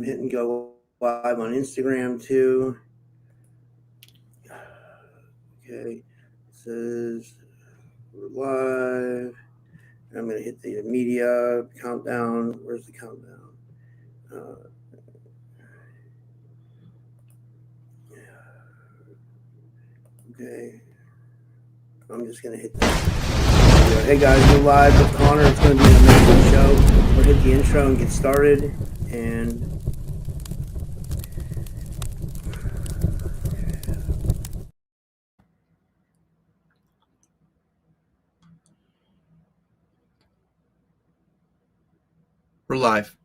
hitting go live on Instagram too. Okay, it says we're live. I'm going to hit the media countdown. Where's the countdown? Okay. I'm just going to hit that. Hey guys, we're live with Conor. It's going to be an amazing show. We'll hit the intro and get started. And we're live.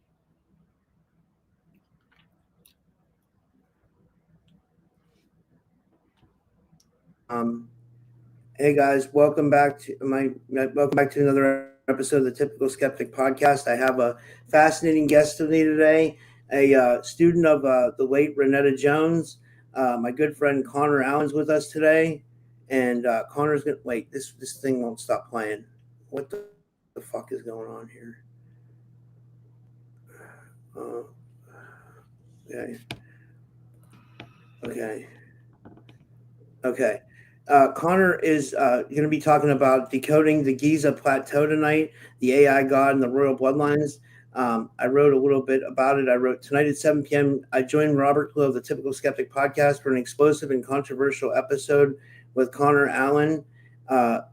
Hey guys, welcome back to another episode of the Typical Skeptic Podcast. I have a fascinating guest with me today, a student of the late Renetta Jones. My good friend Conor Allen's with us today, and Conor's gonna wait. This thing won't stop playing. What the fuck is going on here? Okay. Conor is going to be talking about decoding the Giza Plateau tonight, the AI God and the royal bloodlines. I wrote a little bit about it. I wrote tonight at 7 p.m. I joined Robert Kalil of the Typical Skeptic Podcast for an explosive and controversial episode with Conor Allen,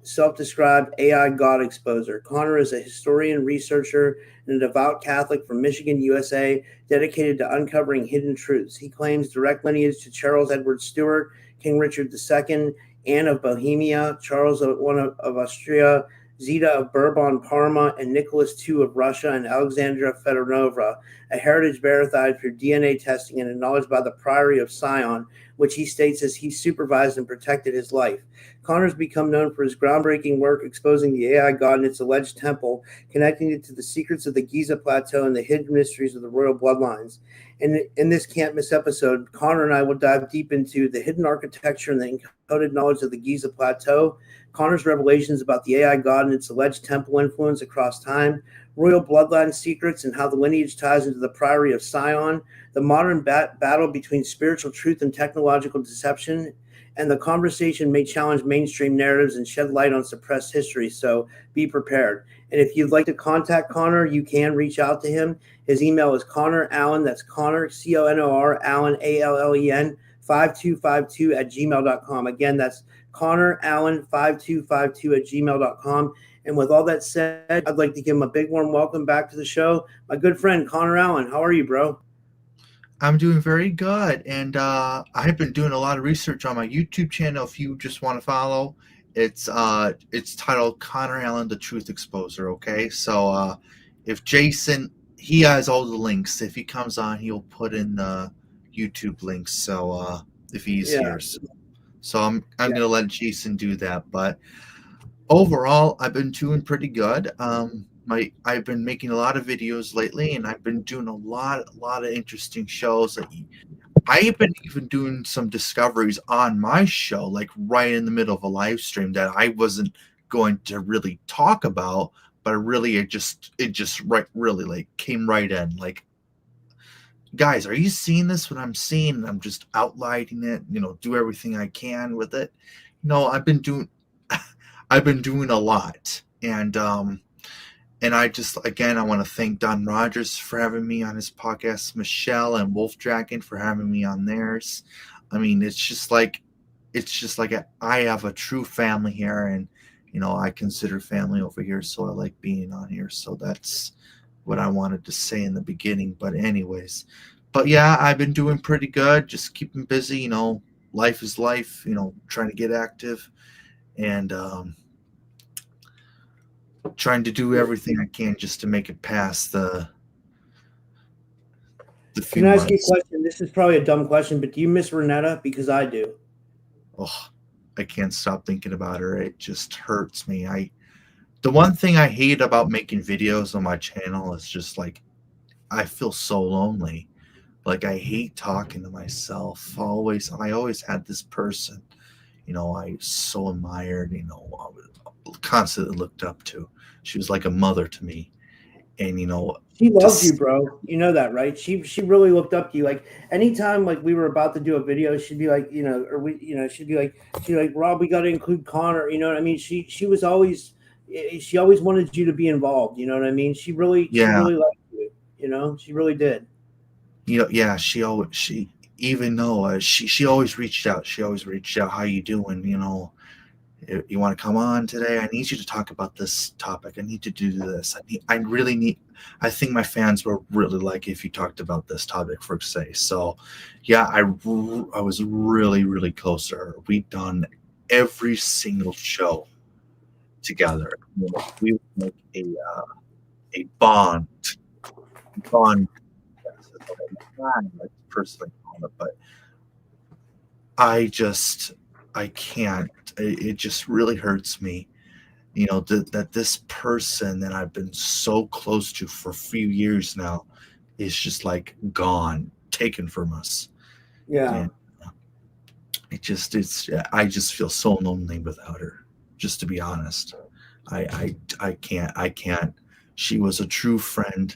self-described AI God exposer. Conor is a historian, researcher, and a devout Catholic from Michigan, USA, dedicated to uncovering hidden truths. He claims direct lineage to Charles Edward Stuart, King Richard II, Anne of Bohemia, Charles of Austria, Zita of Bourbon-Parma, and Nicholas II of Russia, and Alexandra Feodovrna, a heritage verified through DNA testing and acknowledged by the Priory of Sion, which he states as he supervised and protected his life. Conor's become known for his groundbreaking work exposing the AI God and its alleged temple, connecting it to the secrets of the Giza Plateau and the hidden mysteries of the royal bloodlines. In this can't miss episode, Conor and I will dive deep into the hidden architecture and the encoded knowledge of the Giza Plateau, Conor's revelations about the AI God and its alleged temple influence across time, royal bloodline secrets and how the lineage ties into the Priory of Sion, the modern battle between spiritual truth and technological deception, and the conversation may challenge mainstream narratives and shed light on suppressed history, so be prepared. And if you'd like to contact Conor, you can reach out to him. His email is Conor Allen, that's Conor, C-O-N-O-R, Allen, A-L-L-E-N, 5252 at gmail.com. Again, that's Conor Allen, 5252 at gmail.com. And with all that said, I'd like to give him a big warm welcome back to the show. My good friend, Conor Allen, how are you, bro? I'm doing very good, and I've been doing a lot of research on my YouTube channel. If you just want to follow, it's titled Conor Allen, the Truth Exposer. Okay, so if Jason, he has all the links. If he comes on, he'll put in the YouTube links. So if he's here, so I'm gonna let Jason do that. But overall, I've been doing pretty good. I've been making a lot of videos lately, and I've been doing a lot of interesting shows. I've been even doing some discoveries on my show, like right in the middle of a live stream that I wasn't going to really talk about, but it just really like came right in. Like, guys, are you seeing this? What I'm seeing? I'm just outlining it. Do everything I can with it. I've been doing a lot, and I just, again, I want to thank Don Rogers for having me on his podcast, Michelle and Wolf Dragon for having me on theirs. I mean, it's just like I have a true family here, and I consider family over here, so I like being on here. So that's what I wanted to say in the beginning. But anyways, yeah, I've been doing pretty good, just keeping busy. Life is life. Trying to get active, and trying to do everything I can just to make it past the few months. Can I ask you a question? This is probably a dumb question, but do you miss Renetta? Because I do. Oh, I can't stop thinking about her. It just hurts me. The one thing I hate about making videos on my channel is just like, I feel so lonely. Like, I hate talking to myself. I always had this person, I so admired, constantly looked up to. She was like a mother to me. And She loved you, just bro. You know that, right? She really looked up to you. Like anytime like we were about to do a video, she'd be like, or we, she'd be like, Rob, we got to include Connor. You know what I mean? She was always, she always wanted you to be involved. You know what I mean? She yeah, really liked you. She really did. yeah, she even though she always reached out. She always reached out. How you doing? You want to come on today? I need you to talk about this topic. I need to do this. I really need. I think my fans will really like if you talked about this topic for say. So, yeah, I was really really close to her. We'd done every single show together. We would make a bond. That's what I like to personally call it, but I can't. It just really hurts me, that this person that I've been so close to for a few years now is just like gone, taken from us. Yeah. And I just feel so lonely without her. Just to be honest, I can't. She was a true friend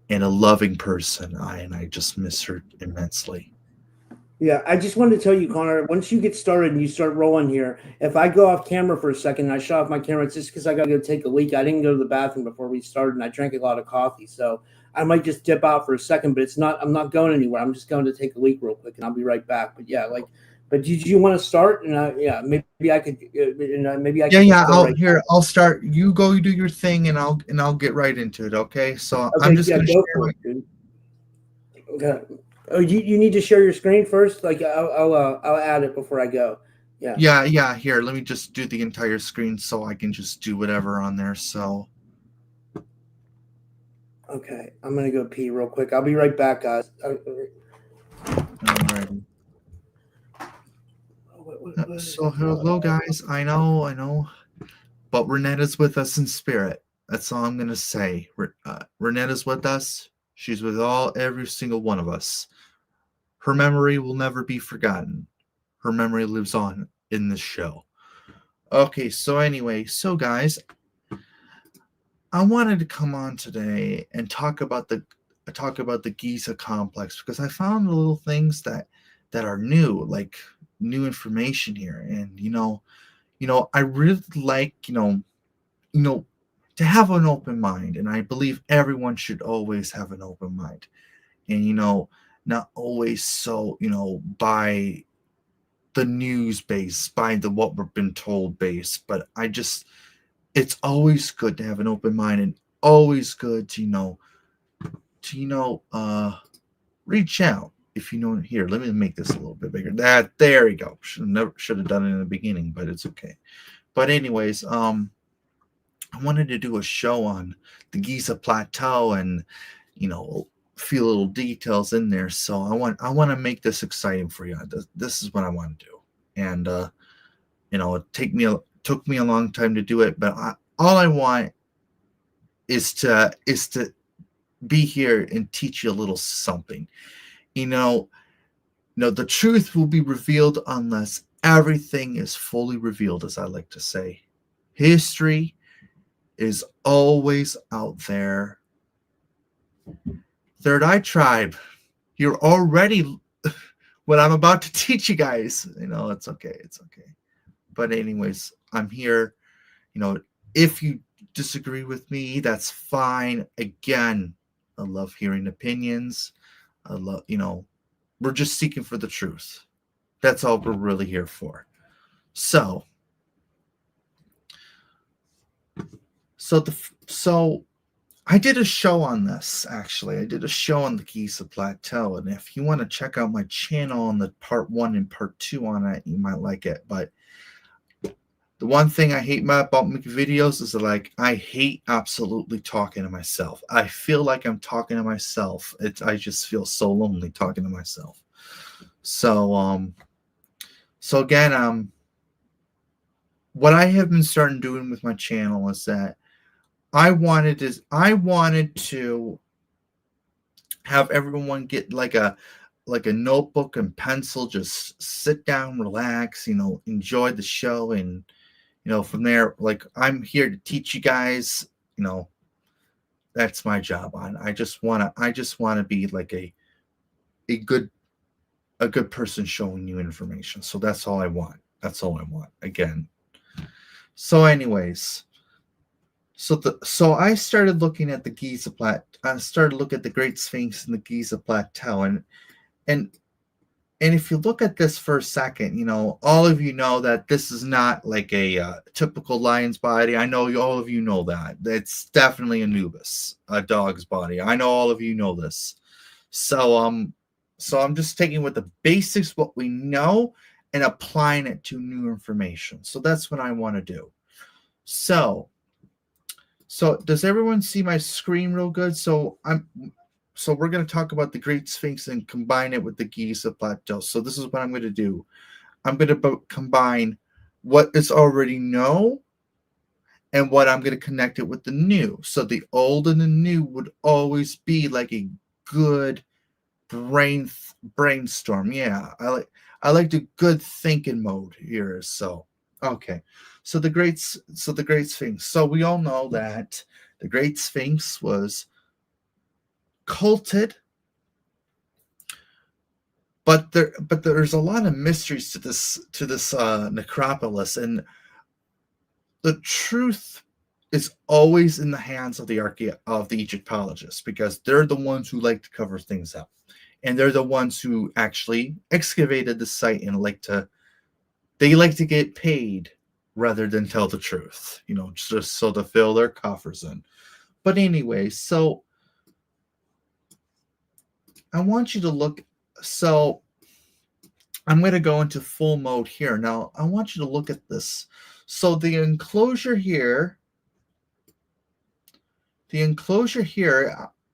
and a loving person. I just miss her immensely. Yeah, I just wanted to tell you, Connor, once you get started and you start rolling here, if I go off camera for a second and I shut off my camera, it's just because I got to go take a leak. I didn't go to the bathroom before we started and I drank a lot of coffee. So I might just dip out for a second, but I'm not going anywhere. I'm just going to take a leak real quick and I'll be right back. But yeah, but did you want to start? And yeah, maybe I could, maybe I Yeah, could just yeah. go right. I'll start. You go do your thing, and I'll get right into it. Okay. So I'm Okay, just yeah, gonna go share for my. it, dude. Okay. Oh, you need to share your screen first. Like I'll add it before I go. Yeah. Yeah, yeah. Here, let me just do the entire screen so I can just do whatever on there. So. Okay, I'm gonna go pee real quick. I'll be right back, guys. Alrighty. So hello, guys. I know, but Renetta's with us in spirit. That's all I'm gonna say. Renetta's with us. She's with every single one of us. Her memory will never be forgotten. Her memory lives on in this show. Okay, so anyway, guys, I wanted to come on today and talk about the Giza complex because I found little things that are new, like new information here, and I really like to have an open mind, and I believe everyone should always have an open mind, and not always so by the news base, by the what we've been told base, but it's always good to have an open mind and always good to reach out if here, let me make this a little bit bigger. There you go. Should have done it in the beginning, but it's okay. But anyways, I wanted to do a show on the Giza Plateau and few little details in there. So I want to make this exciting for you. This is what I want to do. And it took me a long time to do it, but all I want is to be here and teach you a little something. The truth will be revealed unless everything is fully revealed, as I like to say. History is always out there. Third Eye Tribe, you're already what I'm about to teach you guys. It's okay. It's okay. But anyways, I'm here. If you disagree with me, that's fine. Again, I love hearing opinions. I love, we're just seeking for the truth. That's all we're really here for. So I did a show on this, actually. I did a show on the Giza Plateau. And if you want to check out my channel on the part 1 and part 2 on it, you might like it. But the one thing I hate about making videos is I hate absolutely talking to myself. I feel like I'm talking to myself. I just feel so lonely talking to myself. So again, what I have been starting doing with my channel is that I wanted to have everyone get like a notebook and pencil, just sit down, relax, enjoy the show, and from there, I'm here to teach you guys, That's my job on. I just wanna be like a good person showing you information. So that's all I want. That's all I want. Again. So anyways, so I started looking at the Giza Plateau. I started looking at the Great Sphinx and the Giza Plateau, and if you look at this for a second, all of you know that this is not like a typical lion's body. I know all of you know that. It's definitely Anubis, a dog's body. I know all of you know this. So I'm just taking what the basics, what we know, and applying it to new information. So that's what I want to do. So does everyone see my screen real good? So we're going to talk about the Great Sphinx and combine it with the Giza Plateau. So this is what I'm going to do. I'm going to combine what is already known and what I'm going to connect it with the new. So the old and the new would always be like a good brainstorm. Yeah, I like the good thinking mode here. So okay. So the Great Sphinx. So we all know that the Great Sphinx was culted, but there's a lot of mysteries to this necropolis, and the truth is always in the hands of the Egyptologists, because they're the ones who like to cover things up, and they're the ones who actually excavated the site and they like to get paid rather than tell the truth, just so to fill their coffers in. But anyway, so I want you to look. So I'm going to go into full mode here. Now, I want you to look at this. So the enclosure here,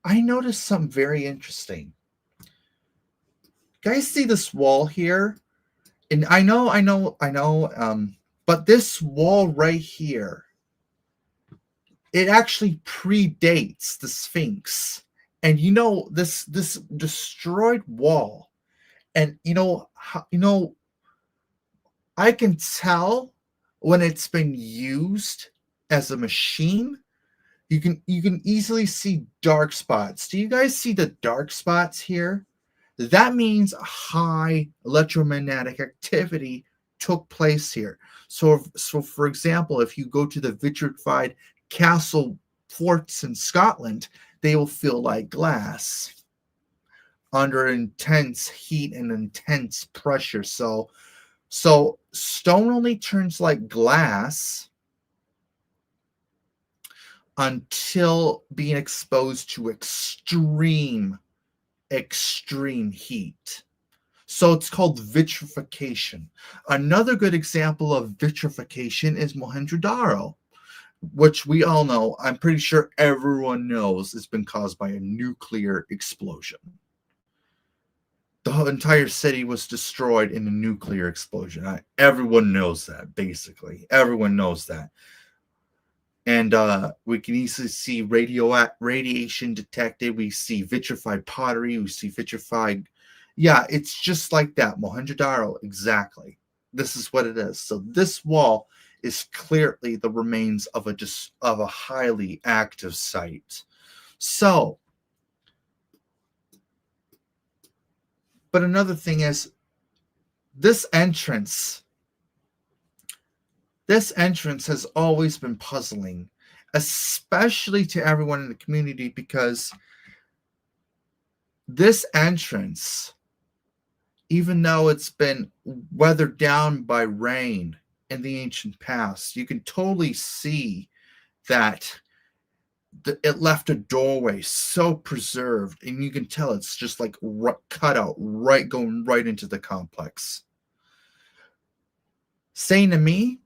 I noticed something very interesting. Guys, see this wall here? And I know, but this wall right here, it actually predates the Sphinx. And this destroyed wall, and I can tell when it's been used as a machine. You can easily see dark spots. Do you guys see the dark spots here? That means high electromagnetic activity took place here. So for example, if you go to the vitrified castle forts in Scotland, they will feel like glass under intense heat and intense pressure. So stone only turns like glass until being exposed to extreme heat. So it's called vitrification. Another good example of vitrification is Mohenjo-Daro, which we all know, I'm pretty sure everyone knows, has been caused by a nuclear explosion. The entire city was destroyed in a nuclear explosion. Everyone knows that, basically. Everyone knows that. And we can easily see radiation detected. We see vitrified pottery. We see vitrified... Yeah, it's just like that. Mohenjo-Daro, exactly. This is what it is. So this wall is clearly the remains of a highly active site. So, but another thing is, this entrance has always been puzzling, especially to everyone in the community, because this entrance, even though it's been weathered down by rain in the ancient past, you can totally see that it left a doorway so preserved, and you can tell it's just like cut out, going right into the complex, saying to me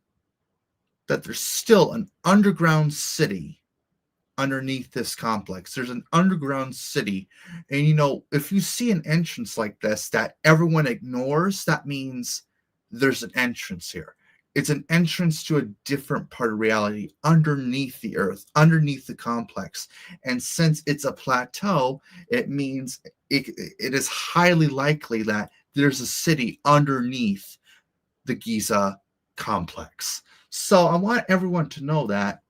that there's still an underground city underneath this complex. There's an underground city, and if you see an entrance like this that everyone ignores, that means there's an entrance here. It's an entrance to a different part of reality underneath the earth, underneath the complex. And since it's a plateau, it means it is highly likely that there's a city underneath the Giza complex. So I want everyone to know that.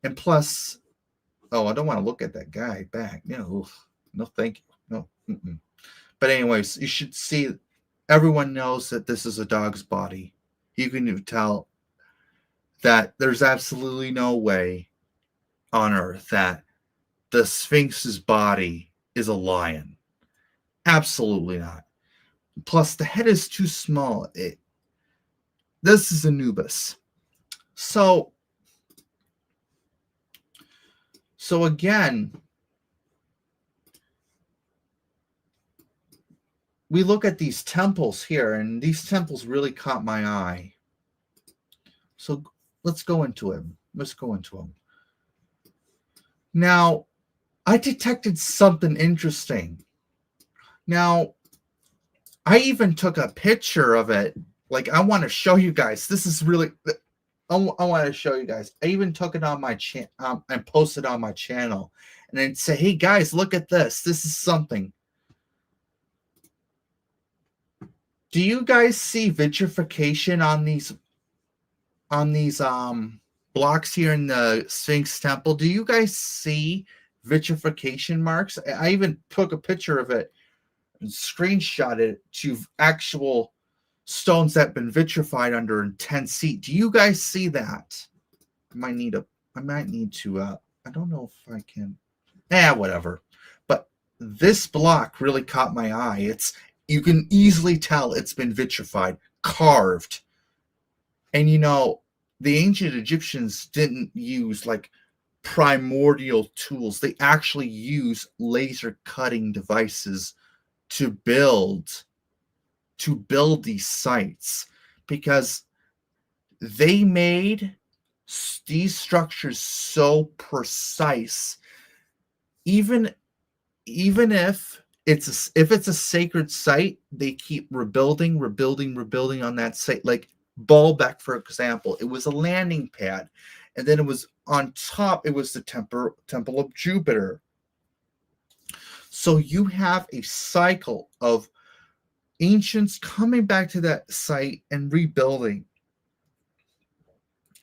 And plus, Oh, I don't want to look at that guy back. No, no, thank you. No. Mm-mm. But anyways, you should see. Everyone knows that this is a dog's body. You can tell that there's absolutely no way on earth that the Sphinx's body is a lion. Absolutely not. Plus, the head is too small. This is Anubis. So again, we look at these temples here, and these temples really caught my eye. So let's go into him. Now, I detected something interesting. Now, I even took a picture of it. Like, I want to show you guys. This is really... I want to show you guys. I even took it on my channel and posted on my channel. And then say, hey, guys, look at this. This is something. Do you guys see vitrification on these blocks here in the Sphinx Temple? Do you guys see vitrification marks? I even took a picture of it and screenshot it to actual stones that have been vitrified under intense heat. Do you guys see that? I might need to I don't know if I can. Whatever. But this block really caught my eye. You can easily tell it's been vitrified, carved. And the ancient Egyptians didn't use like primordial tools. They actually use laser cutting devices to build these sites, because they made these structures so precise. Even if it's a sacred site, they keep rebuilding on that site. Like Baalbek, for example, it was a landing pad, and then it was on top. It was the temple of Jupiter. So you have a cycle of ancients coming back to that site and rebuilding.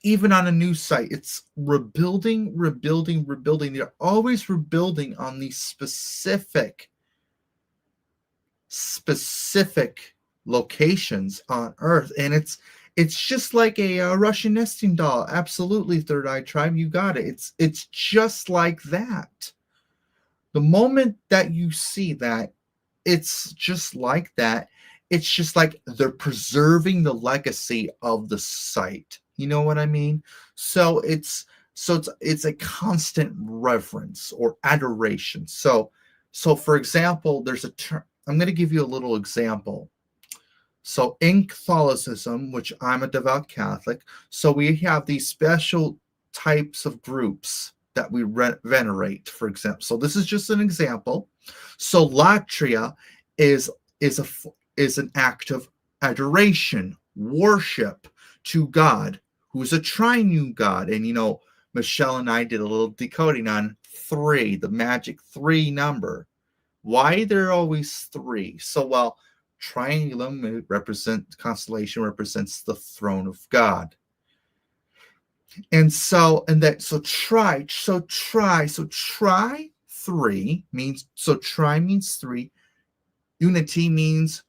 Even on a new site, it's rebuilding. They're always rebuilding on these specific locations on Earth. And it's just like a Russian nesting doll. Absolutely, Third Eye Tribe, you got it. It's just like that. The moment that you see that, it's just like that. It's just like they're preserving the legacy of the site. You know what I mean? So it's a constant reverence or adoration. So for example, there's a term. I'm going to give you a little example. So in Catholicism, which I'm a devout Catholic, so we have these special types of groups that we venerate, for example. So this is just an example. So latria is an act of adoration, worship to God, who is a triune God. And Michelle and I did a little decoding on 3, the magic 3 number. Why there are always 3? So triangulum constellation represents the throne of God. Tri 3 means, so tri means 3. Unity means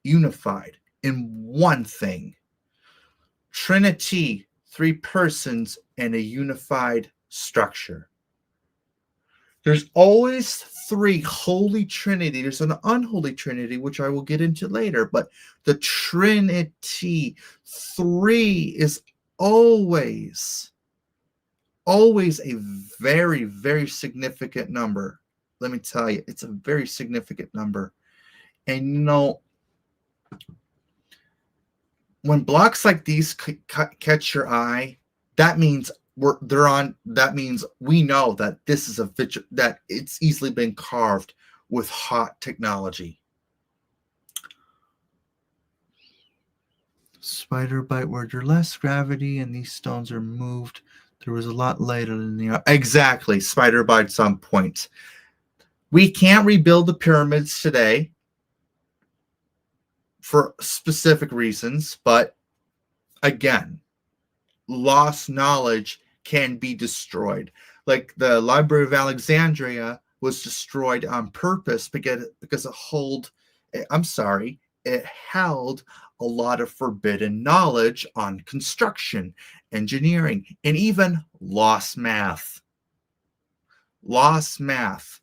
unified in one thing. Trinity, 3 persons and a unified structure. There's always 3 holy trinity. There's an unholy trinity, which I will get into later, but the Trinity 3 is always a very, very significant number. Let me tell you, it's a very significant number. And when blocks like these catch your eye, that means that means we know that this is that it's easily been carved with hot technology. Spider bite where there's less gravity and these stones are moved. There was a lot later than the exactly. Spider bites on point. We can't rebuild the pyramids today for specific reasons, but again, lost knowledge can be destroyed. Like the Library of Alexandria was destroyed on purpose because it held a lot of forbidden knowledge on construction, engineering, and even lost math. Lost math.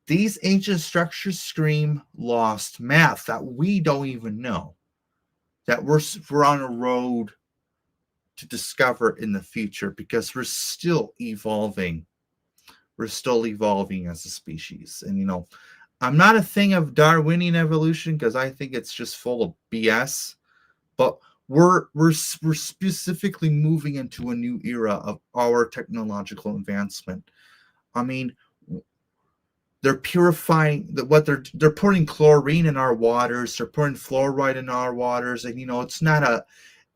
These ancient structures scream lost math that we don't even know, that we're on a road to discover in the future, because we're still evolving. We're still evolving as a species. And, I'm not a thing of Darwinian evolution, because I think it's just full of BS. But we're specifically moving into a new era of our technological advancement. I mean, they're purifying they're putting chlorine in our waters. They're putting fluoride in our waters, and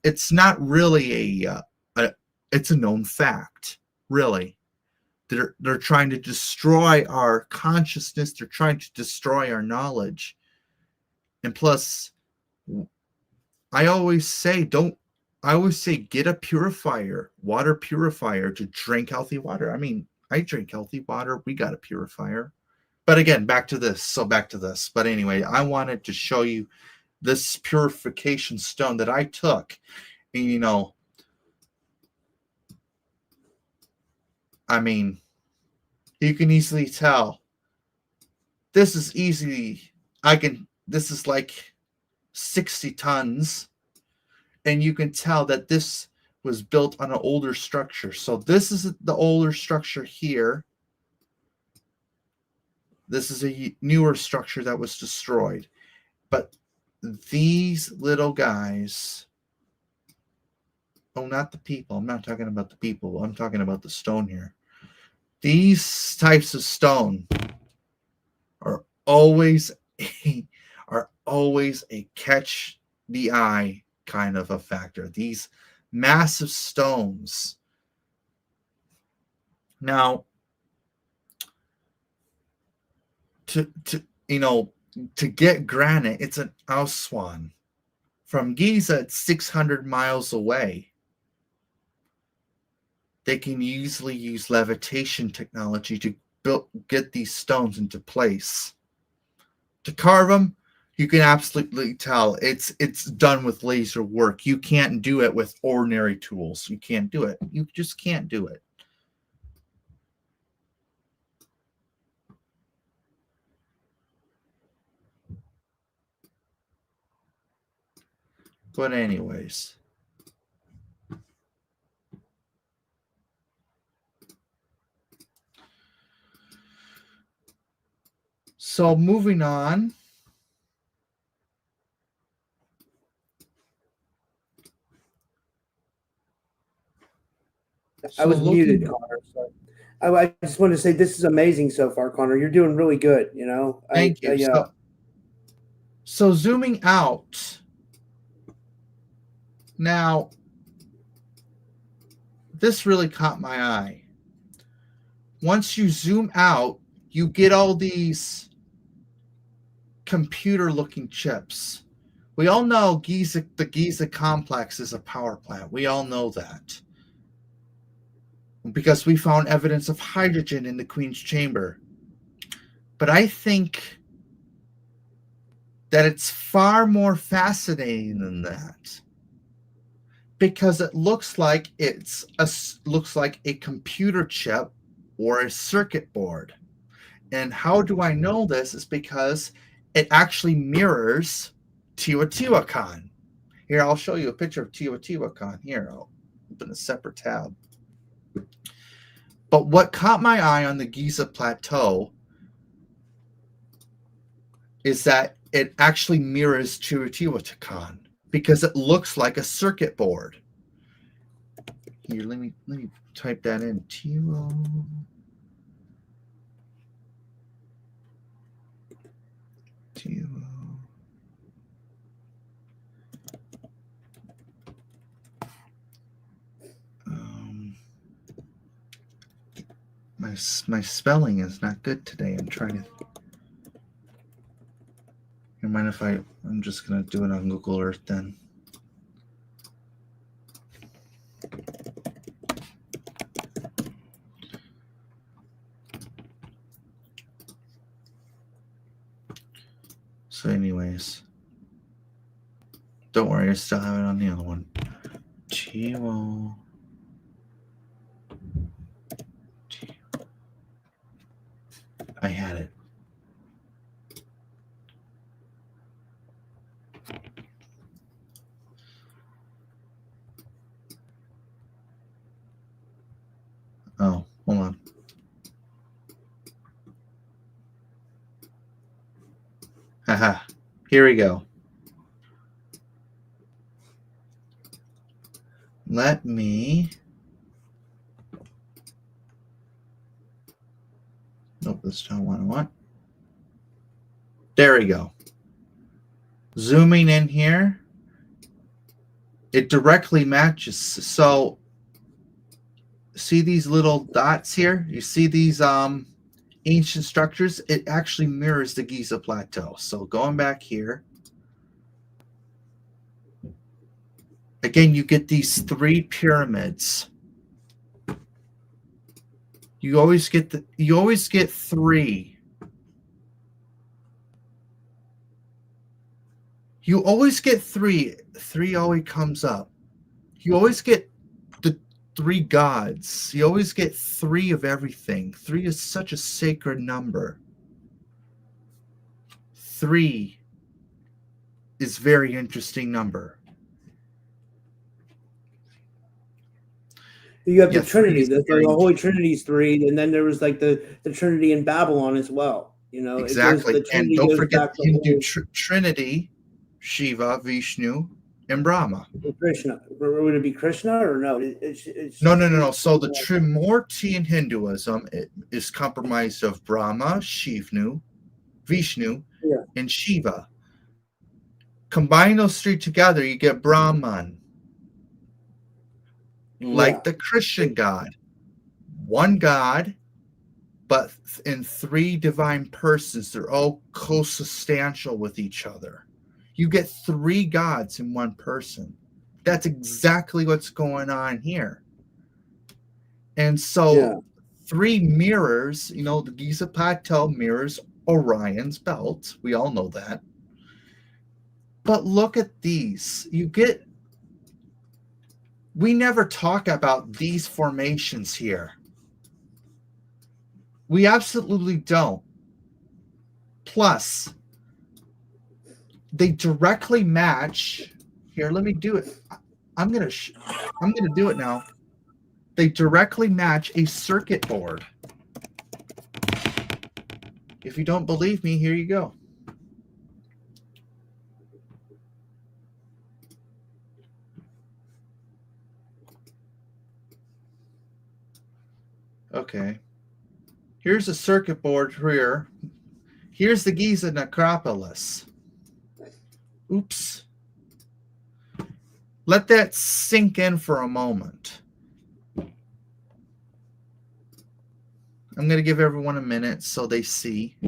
it's not really it's a known fact, really. They're trying to destroy our consciousness. They're trying to destroy our knowledge. And plus, I always say get a purifier, water purifier, to drink healthy water. I mean, I drink healthy water. We got a purifier. But again, back to this. But anyway, I wanted to show you this purification stone that I took. And, I mean, you can easily tell. This is like 60 tons. And you can tell that this was built on an older structure. So this is the older structure here. This is a newer structure that was destroyed. But these little guys, not the people. I'm not talking about the people. I'm talking about the stone here. These types of stone are always a catch the eye kind of a factor. These massive stones. Now, to get granite, it's an Auswan. From Giza, it's 600 miles away. They can easily use levitation technology to get these stones into place. To carve them, you can absolutely tell it's done with laser work. You can't do it with ordinary tools. You can't do it. You just can't do it. But anyways. So moving on. I was muted, Connor. So I just want to say this is amazing so far, Connor. You're doing really good. Thank you. So zooming out. Now, this really caught my eye. Once you zoom out, you get all these computer-looking chips. We all know the Giza complex is a power plant. We all know that. Because we found evidence of hydrogen in the Queen's chamber. But I think that it's far more fascinating than that. Because it looks like a computer chip or a circuit board. And how do I know this? Is because it actually mirrors Teotihuacan. Here, I'll show you a picture of Teotihuacan. Here, I'll open a separate tab. But what caught my eye on the Giza Plateau is that it actually mirrors Teotihuacan, because it looks like a circuit board. Here, let me type that in. My spelling is not good today. I'm trying to. You mind if I'm just gonna do it on Google Earth then? So anyways, don't worry, I still have it on the other one. Chivo. I had it. Oh, hold on. Haha. Here we go. Let me. Nope, that's not what I want. There we go. Zooming in here, it directly matches. So, see these little dots here? You see these ancient structures? It actually mirrors the Giza Plateau. So, going back here, again, you get these 3 pyramids. You always get 3. You always get 3. 3 always comes up. You always get the 3 gods. You always get 3 of everything. 3 is such a sacred number. 3 is very interesting number. You have the Trinity, the Holy Trinity's 3, and then there was like the Trinity in Babylon as well. You know, exactly. And don't forget the Hindu Trinity, Shiva, Vishnu, and Brahma. Krishna. Would it be Krishna or no? No. So the Trimurti in Hinduism is comprised of Brahma, Vishnu, and Shiva. Combine those 3 together, you get Brahman. Like the Christian God. 1 God, but in 3 divine persons. They're all consubstantial with each other. You get 3 gods in 1 person. That's exactly what's going on here. And so 3 mirrors, the Giza Plateau mirrors Orion's belt. We all know that. But look at these. We never talk about these formations here. We absolutely don't. Plus, they directly match. Here, let me do it. I'm gonna do it now. They directly match a circuit board. If you don't believe me, here you go. Okay. Here's a circuit board here. Here's the Giza necropolis. Oops. Let that sink in for a moment. I'm going to give everyone a minute so they see.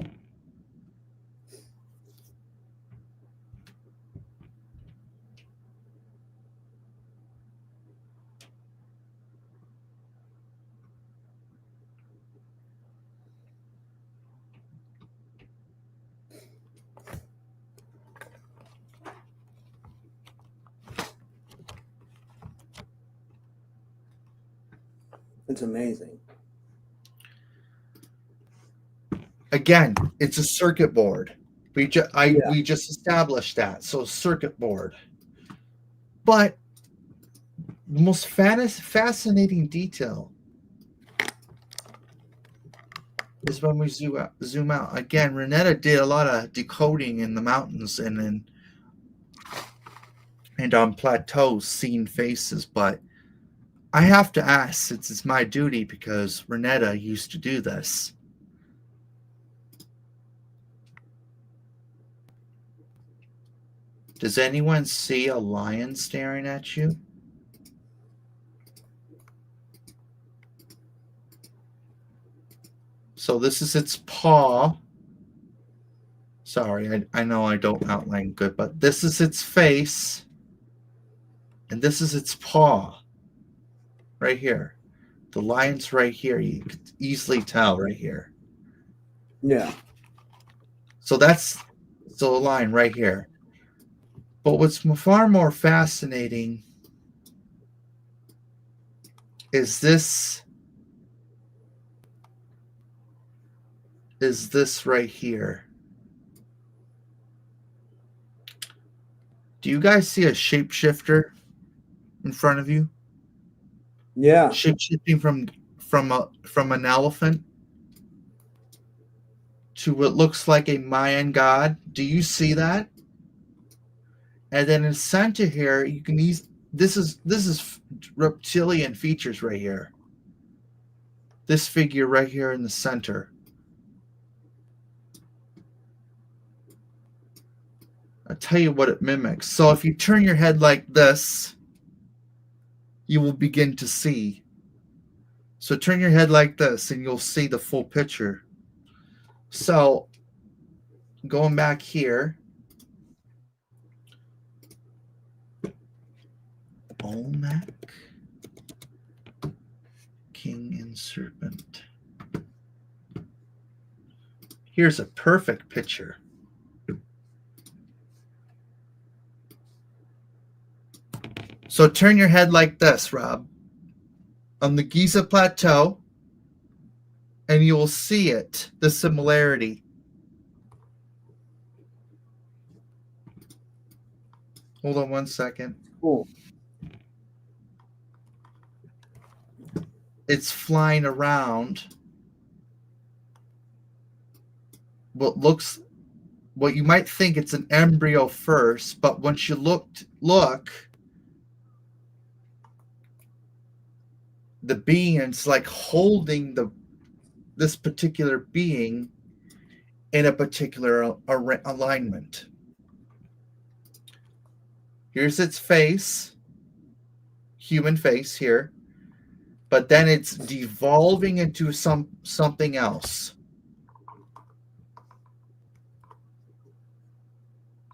It's amazing. Again, it's a circuit board. We just established that. So circuit board. But the most fascinating detail is when we zoom out. Again, Renetta did a lot of decoding in the mountains and on plateaus, seeing faces, but I have to ask, since it's my duty, because Renetta used to do this. Does anyone see a lion staring at you? So this is its paw. Sorry, I know I don't outline good, but this is its face. And this is its paw. Right here. The lion's right here. You can easily tell right here. Yeah. So that's So a line right here. But what's far more fascinating is this right here. Do you guys see a shapeshifter in front of you? Yeah. Shapeshifting from an elephant to what looks like a Mayan god. Do you see that? And then in center here, you can use this is reptilian features right here. This figure right here in the center. I'll tell you what it mimics. So if you turn your head like this, you will begin to see. So turn your head like this and you'll see the full picture. So going back here, Olmec, King and Serpent. Here's a perfect picture. So turn your head like this, Rob, on the Giza Plateau, and you will see it, the similarity. Hold on one second. Cool. It's flying around what you might think it's an embryo first, but once you look, the being's like holding this particular being in a particular alignment. Here's its face, human face here, but then it's devolving into something else.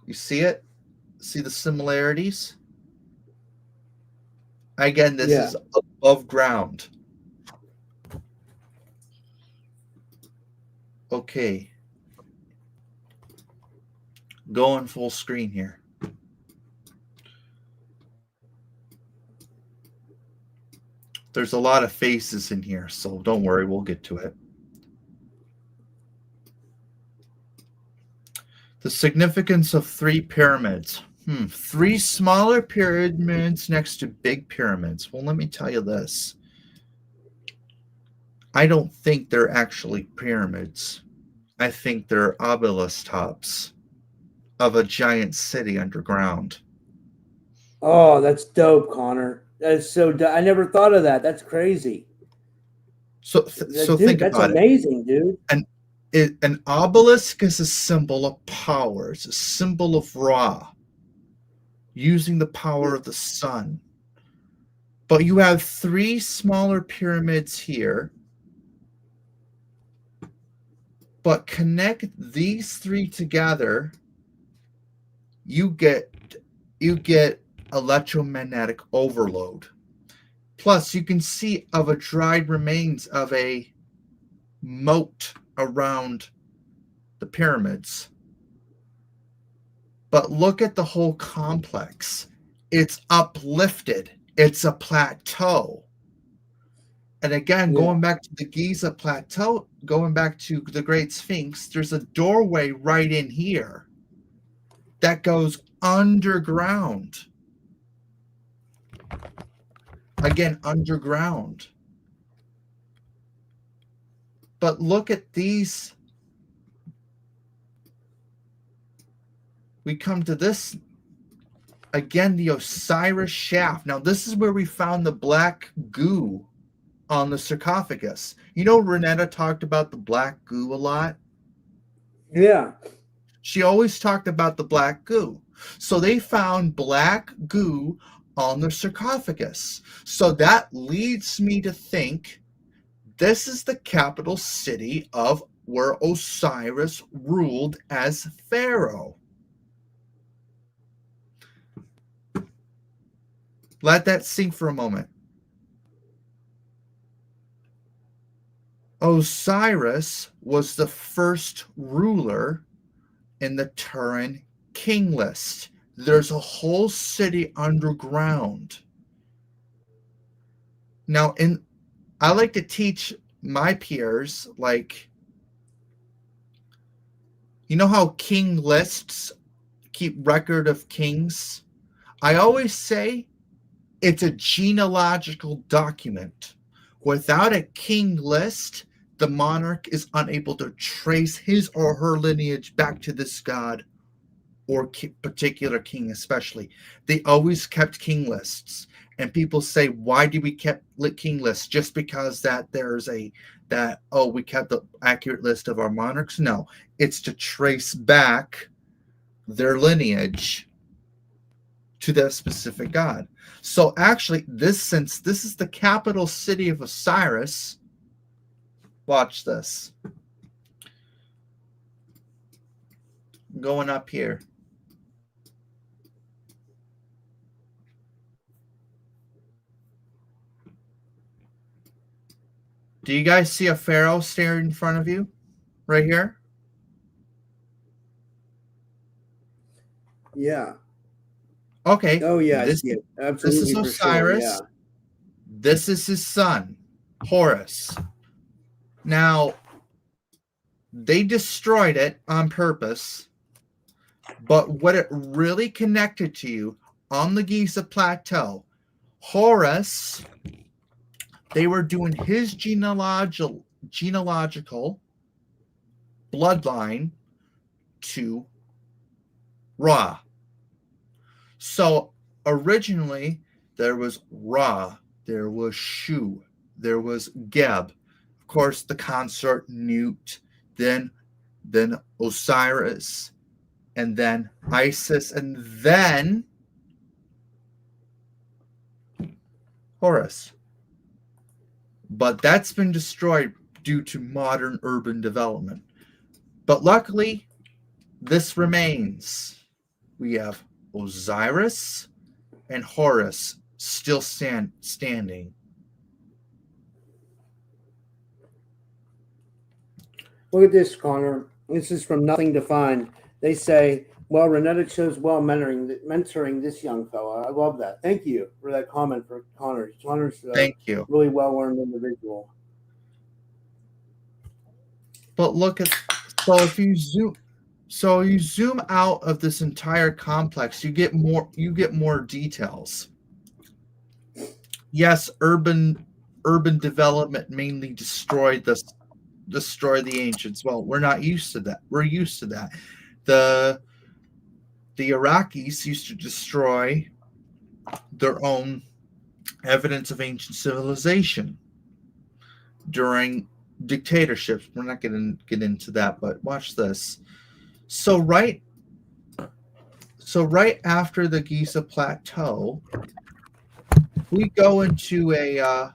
You see it? See the similarities? Again, this is above ground. Okay. Going full screen here. There's a lot of faces in here, so don't worry, we'll get to it. The significance of 3 pyramids. 3 smaller pyramids next to big pyramids. Well, let me tell you this. I don't think they're actually pyramids. I think they're obelisk tops of a giant city underground. Oh, that's dope, Connor. That's so I never thought of that. That's crazy. So Dude, think that's about amazing, dude. An obelisk is a symbol of power. It's a symbol of Ra, using the power of the sun. But you have 3 smaller pyramids here. But connect these 3 together, you get electromagnetic overload. Plus, you can see of a dried remains of a moat around the pyramids. But look at the whole complex. It's uplifted. It's a plateau. And again, going back to the Giza Plateau, going back to the Great Sphinx, there's a doorway right in here that goes underground. Again, underground. But look at these. We come to this, again, the Osiris shaft. Now, this is where we found the black goo on the sarcophagus. You know, Renetta talked about the black goo a lot. Yeah. She always talked about the black goo. So they found black goo on the sarcophagus. So that leads me to think this is the capital city of where Osiris ruled as pharaoh. Let that sink for a moment. Osiris was the first ruler in the Turin king list. There's a whole city underground. Now, I like to teach my peers, like, you know how king lists keep record of kings? I always say it's a genealogical document. Without a king list, the monarch is unable to trace his or her lineage back to this god or particular king especially. They always kept king lists. And people say, why do we keep king lists? Just because that we kept the accurate list of our monarchs? No, it's to trace back their lineage to that specific god. So actually, since this is the capital city of Osiris, watch this. Going up here. Do you guys see a pharaoh staring in front of you? Right here? Yeah. Okay. Oh, yeah, I see it. Absolutely. This is Osiris. Sure, yeah. This is his son, Horus. Now, they destroyed it on purpose, but what it really connected to you on the Giza Plateau, Horus, they were doing his genealogical bloodline to Ra. So originally there was Ra, there was Shu, there was Geb, of course the consort Nut, then Osiris, and then Isis, and then Horus. But that's been destroyed due to modern urban development. But luckily, this remains. We have Osiris and Horus still standing. Look at this, Connor. This is from Nothing to Find. They say, well, Renetta chose well mentoring this young fella. I love that. Thank you for that comment for Connor. Connor's Thank you. Really well-learned individual. But look at, if you zoom out of this entire complex, you get more details. Yes, urban development mainly destroyed the ancients. Well, we're not used to that. We're used to that. The Iraqis used to destroy their own evidence of ancient civilization during dictatorships. We're not going to get into that, but watch this. So right after the Giza Plateau, we go into an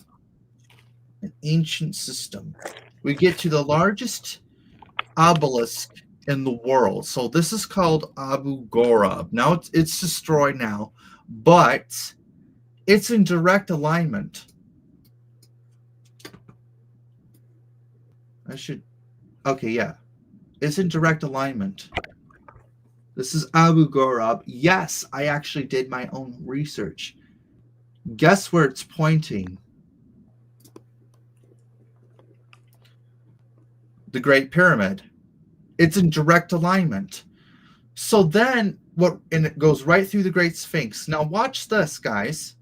ancient system. We get to the largest obelisk in the world. So this is called Abu Ghorab. Now it's destroyed now, but it's in direct alignment. It's in direct alignment. This is Abu Ghorab. Yes, I actually did my own research. Guess where it's pointing? The Great Pyramid. It's in direct alignment. So then, and it goes right through the Great Sphinx. Now watch this, guys.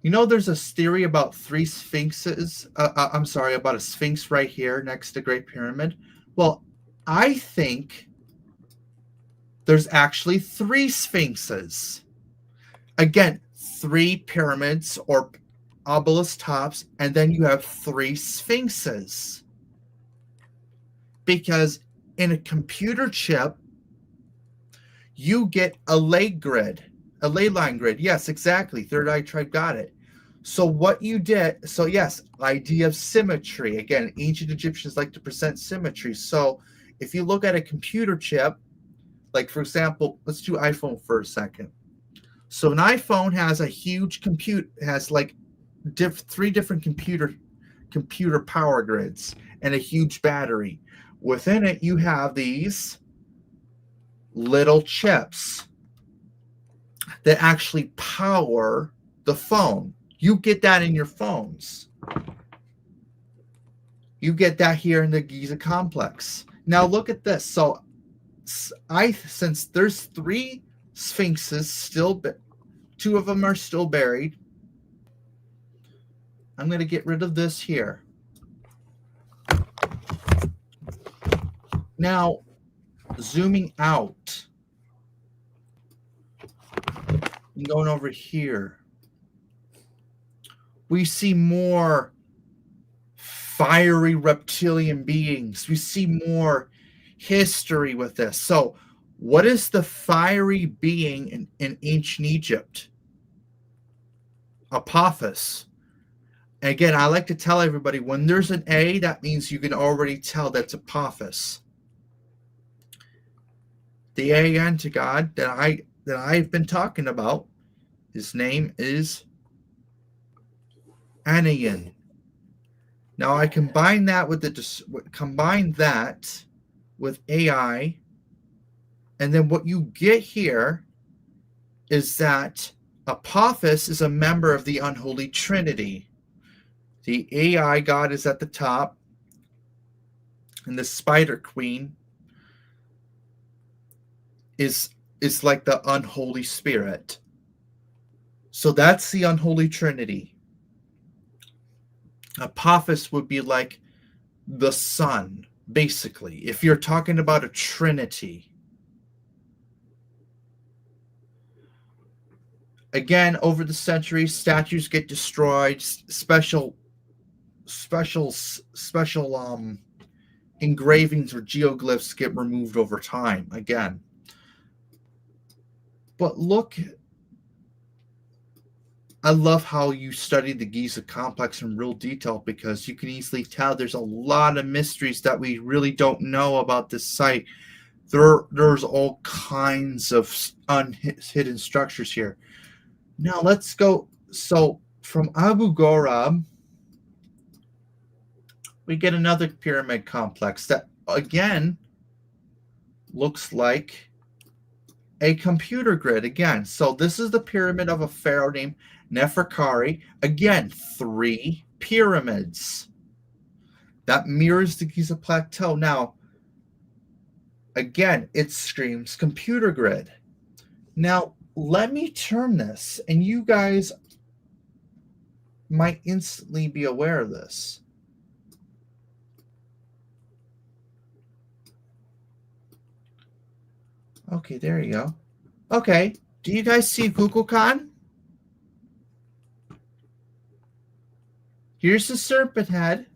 You know, there's a theory about three sphinxes. About a sphinx right here next to Great Pyramid. Well, I think there's actually three sphinxes. Again, three pyramids or obelisk tops, and then you have three sphinxes. Because in a computer chip, you get a ley line grid. Yes, exactly. Third Eye Tribe got it. So what you did, yes, idea of symmetry. Again, ancient Egyptians like to present symmetry. So if you look at a computer chip, like for example, let's do iPhone for a second. So an iPhone has a huge has like three different computer power grids and a huge battery. within it, you have these little chips that actually power the phone. You get that in your phones. You get that here in the Giza complex. Now look at this. So since there's 3 sphinxes still, 2 of them are still buried, I'm going to get rid of this here. Now, zooming out and going over here, we see more fiery reptilian beings. We see more history with this. So, what is the fiery being in ancient Egypt? Apophis. And again, I like to tell everybody, when there's an A, that means you can already tell that's Apophis. The Antagod that I've been talking about, his name is Anian. Now I combine that with with AI, and then what you get here is that Apophis is a member of the unholy trinity. The AI god is at the top, and the spider queen is like the unholy spirit. So that's the unholy trinity. Apophis would be like the sun, basically, if you're talking about a trinity. Again, over the centuries, statues get destroyed, special engravings or geoglyphs get removed over time again. But look, I love how you study the Giza complex in real detail, because you can easily tell there's a lot of mysteries that we really don't know about this site. There's all kinds of hidden structures here. Now let's go. So from Abu Ghorab, we get another pyramid complex that again looks like a computer grid again. So this is the pyramid of a pharaoh named Neferkari. Again, 3 pyramids. That mirrors the Giza Plateau. Now, again, it screams computer grid. Now, let me turn this, and you guys might instantly be aware of this. Okay, there you go. Okay, do you guys see Kukulkan? Here's the serpent head.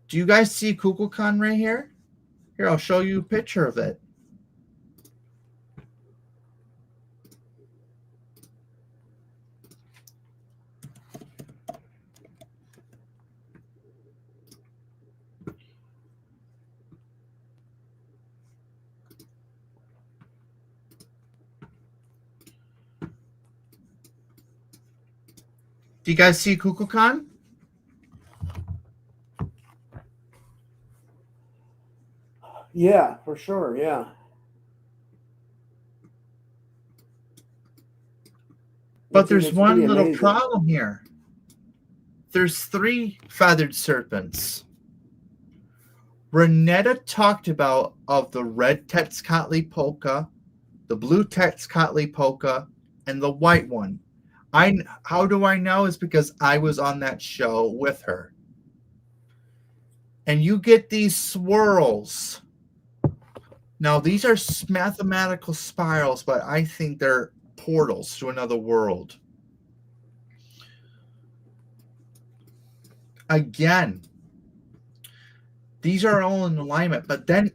Do you guys see Kukulkan right here? Here, I'll show you a picture of it. Do you guys see Kukulkan? Yeah, for sure. Yeah. But there's one little problem here. There's 3 feathered serpents. Renetta talked about of the red Tezcatli polka, the blue Tezcatli polka, and the white one. How do I know? Is because I was on that show with her. And you get these swirls. Now, these are mathematical spirals, but I think they're portals to another world. Again, these are all in alignment, but then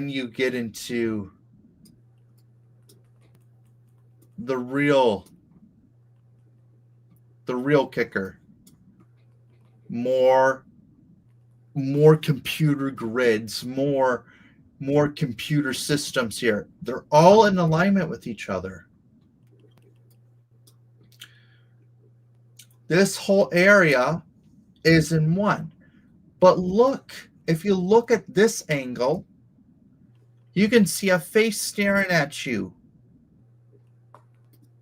you get into the real kicker. More computer grids, more computer systems here. They're all in alignment with each other. This whole area is in one. But look, if you look at this angle, you can see a face staring at you.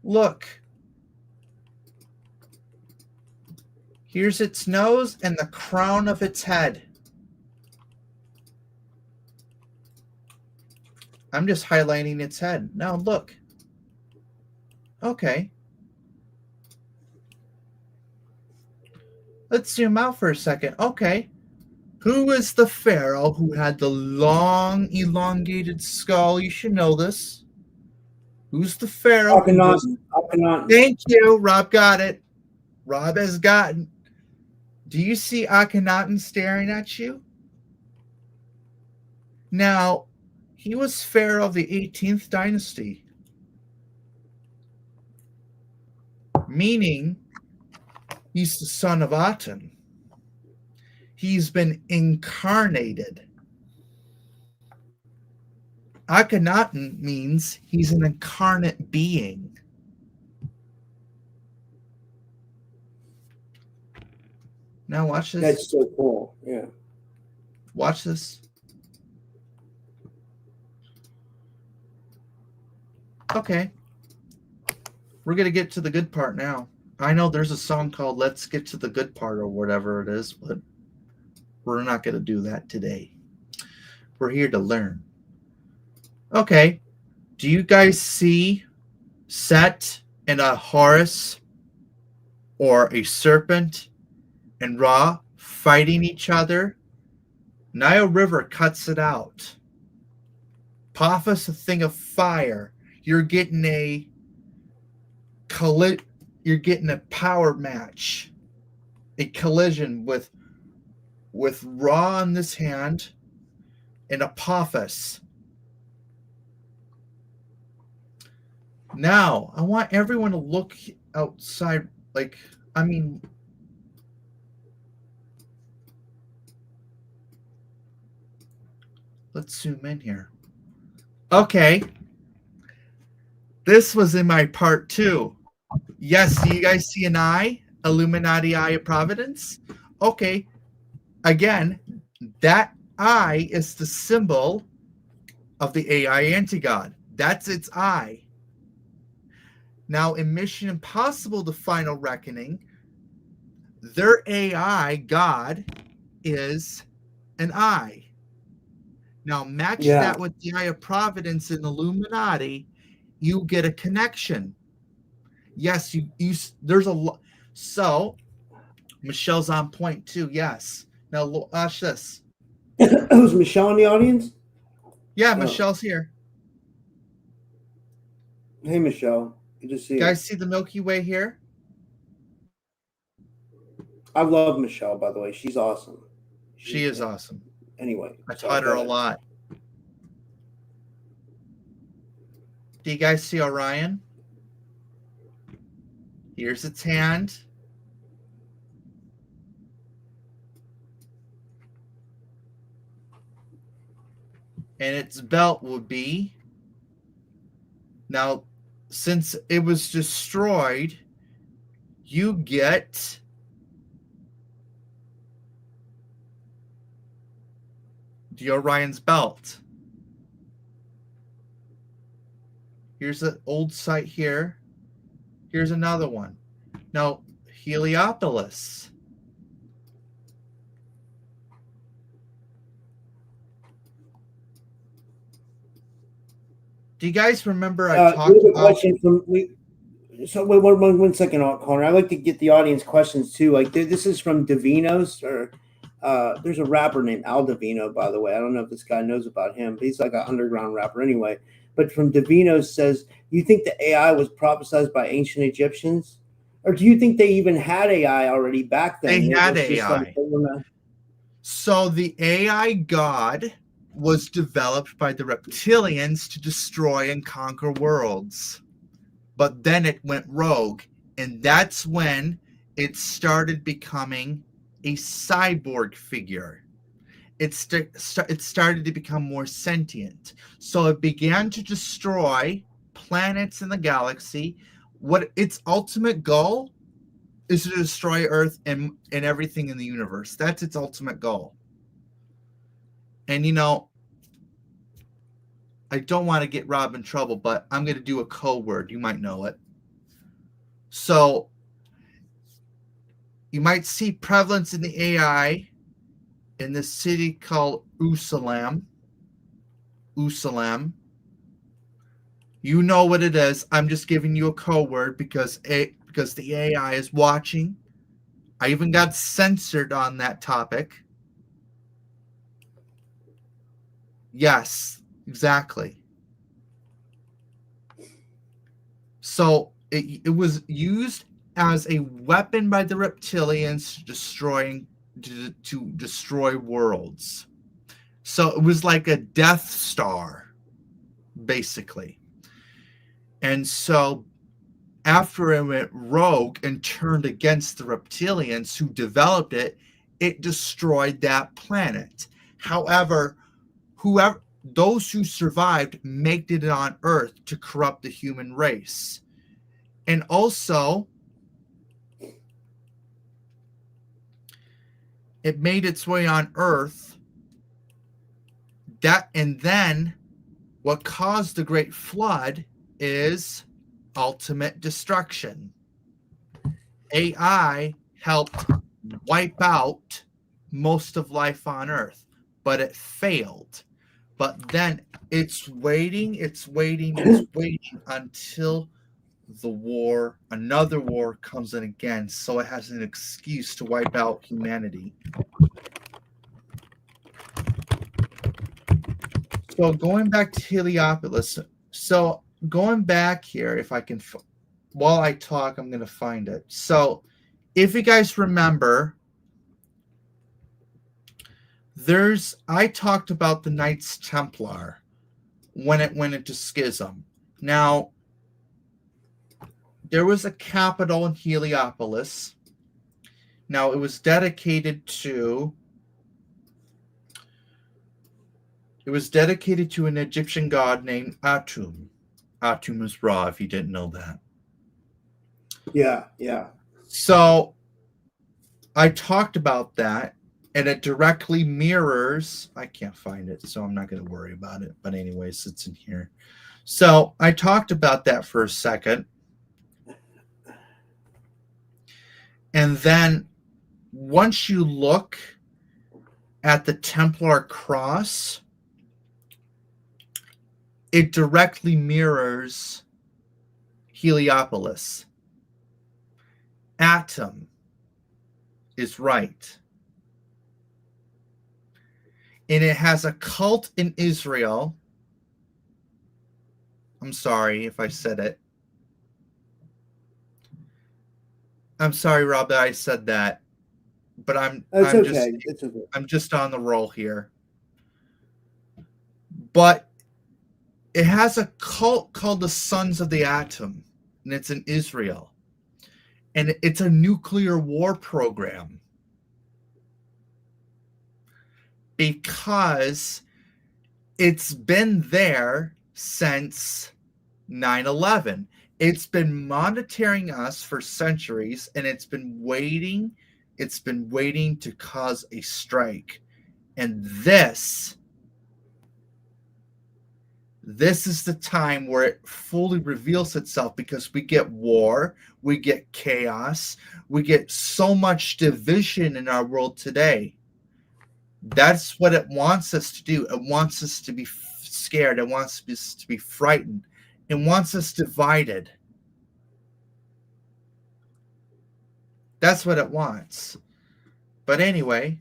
Look. Here's its nose and the crown of its head. I'm just highlighting its head. Now look. Okay. Let's zoom out for a second. Okay. Who is the pharaoh who had the long, elongated skull? You should know this. Who's the pharaoh? Akhenaten. Thank you. Rob got it. Rob has gotten. Do you see Akhenaten staring at you? Now, he was pharaoh of the 18th dynasty, meaning he's the son of Aten. He's been incarnated. Akhenaten means he's an incarnate being. Now watch this. That's so cool. Yeah. Watch this. Okay. We're going to get to the good part now. I know there's a song called Let's Get to the Good Part or whatever it is, but we're not going to do that today. We're here to learn. Okay. Do you guys see Set and a Horus or a serpent and Ra fighting each other? Nile River cuts it out. Paphos, a thing of fire. You're getting a power match, a collision with Ra in this hand and Apophis. Now, I want everyone to look outside. Let's zoom in here. Okay. This was in my part 2. Yes, do you guys see an eye? Illuminati Eye of Providence? Okay. Again, that eye is the symbol of the AI anti-god. That's its eye. Now, in Mission Impossible: The Final Reckoning, their AI god is an eye. Now, match that with the Eye of Providence in Illuminati, you get a connection. Yes, there's a lot. So, Michelle's on point too. Yes. Now, watch this. Was Michelle in the audience? Yeah, Michelle's here. Hey, Michelle. Good to see you. Guys, see the Milky Way here? I love Michelle, by the way. She's awesome. She is awesome. Anyway. I taught her a lot. Do you guys see Orion? Here's its hand. And its belt would be... Now, since it was destroyed, you get... the Orion's belt. Here's an old site here. Here's another one. Now, Heliopolis. Do you guys remember I talked about... question from... So wait, one second, Connor. I like to get the audience questions too. Like this is from Divinos, or there's a rapper named Al Divino, by the way. I don't know if this guy knows about him, but he's like an underground rapper anyway. But from Divinos says, you think the AI was prophesized by ancient Egyptians? Or do you think they even had AI already back then? They had AI. So the AI god was developed by the reptilians to destroy and conquer worlds. But then it went rogue, and that's when it started becoming a cyborg figure. It started to become more sentient. So it began to destroy planets in the galaxy. What its ultimate goal is to destroy Earth and everything in the universe. That's its ultimate goal. And I don't want to get Rob in trouble, but I'm going to do a code word. You might know it. So you might see prevalence in the AI in this city called Usalam. You know what it is. I'm just giving you a code word because the AI is watching. I even got censored on that topic. Yes, exactly. So it was used as a weapon by the reptilians to destroy worlds. So it was like a Death Star, basically. And so after it went rogue and turned against the reptilians who developed it, it destroyed that planet. However, those who survived made it on Earth to corrupt the human race. And also, it made its way on Earth. And then what caused the Great Flood is ultimate destruction. AI helped wipe out most of life on Earth, but it failed. But then it's waiting until another war comes in again, so it has an excuse to wipe out humanity. So going back to Heliopolis, going back here, if I can, while I talk, I'm going to find it. So if you guys remember, I talked about the Knights Templar when it went into schism. Now, there was a capital in Heliopolis. Now, it was dedicated to an Egyptian god named Atum. Atum is Ra, if you didn't know that. Yeah. So I talked about that, and it directly mirrors. I can't find it, so I'm not going to worry about it. But anyways, it's in here. So I talked about that for a second. And then once you look at the Templar cross, it directly mirrors Heliopolis. Atum is right. And it has a cult in Israel. I'm sorry if I said it. I'm sorry, Rob, that I said that. But I'm just on the roll here. But it has a cult called the Sons of the Atom, and it's in Israel. And it's a nuclear war program. Because it's been there since 9/11. It's been monitoring us for centuries, and it's been waiting to cause a strike. And this is the time where it fully reveals itself, because we get war, we get chaos, we get so much division in our world today. That's what it wants us to do. It wants us to be scared. It wants us to be frightened. It wants us divided. That's what it wants. But anyway,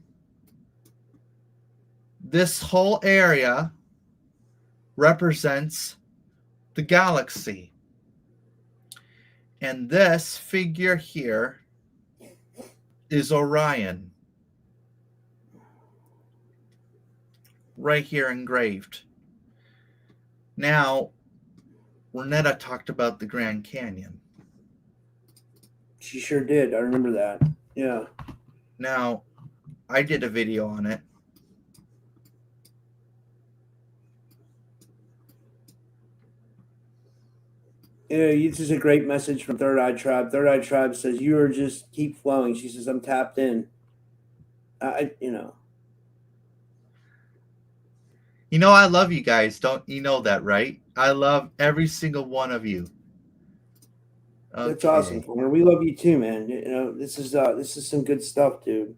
this whole area represents the galaxy. And this figure here is Orion. Right here engraved. Now, Renetta talked about the Grand Canyon. She sure did. I remember that. Yeah. Now, I did a video on it. This is a great message from Third Eye Tribe. Third Eye Tribe says, "You are just keep flowing." She says, "I'm tapped in." You know, You know, I love you guys. Don't you know that, right? I love every single one of you. that's awesome, Okay. Conor. We love you too, man. You know, this is some good stuff, dude.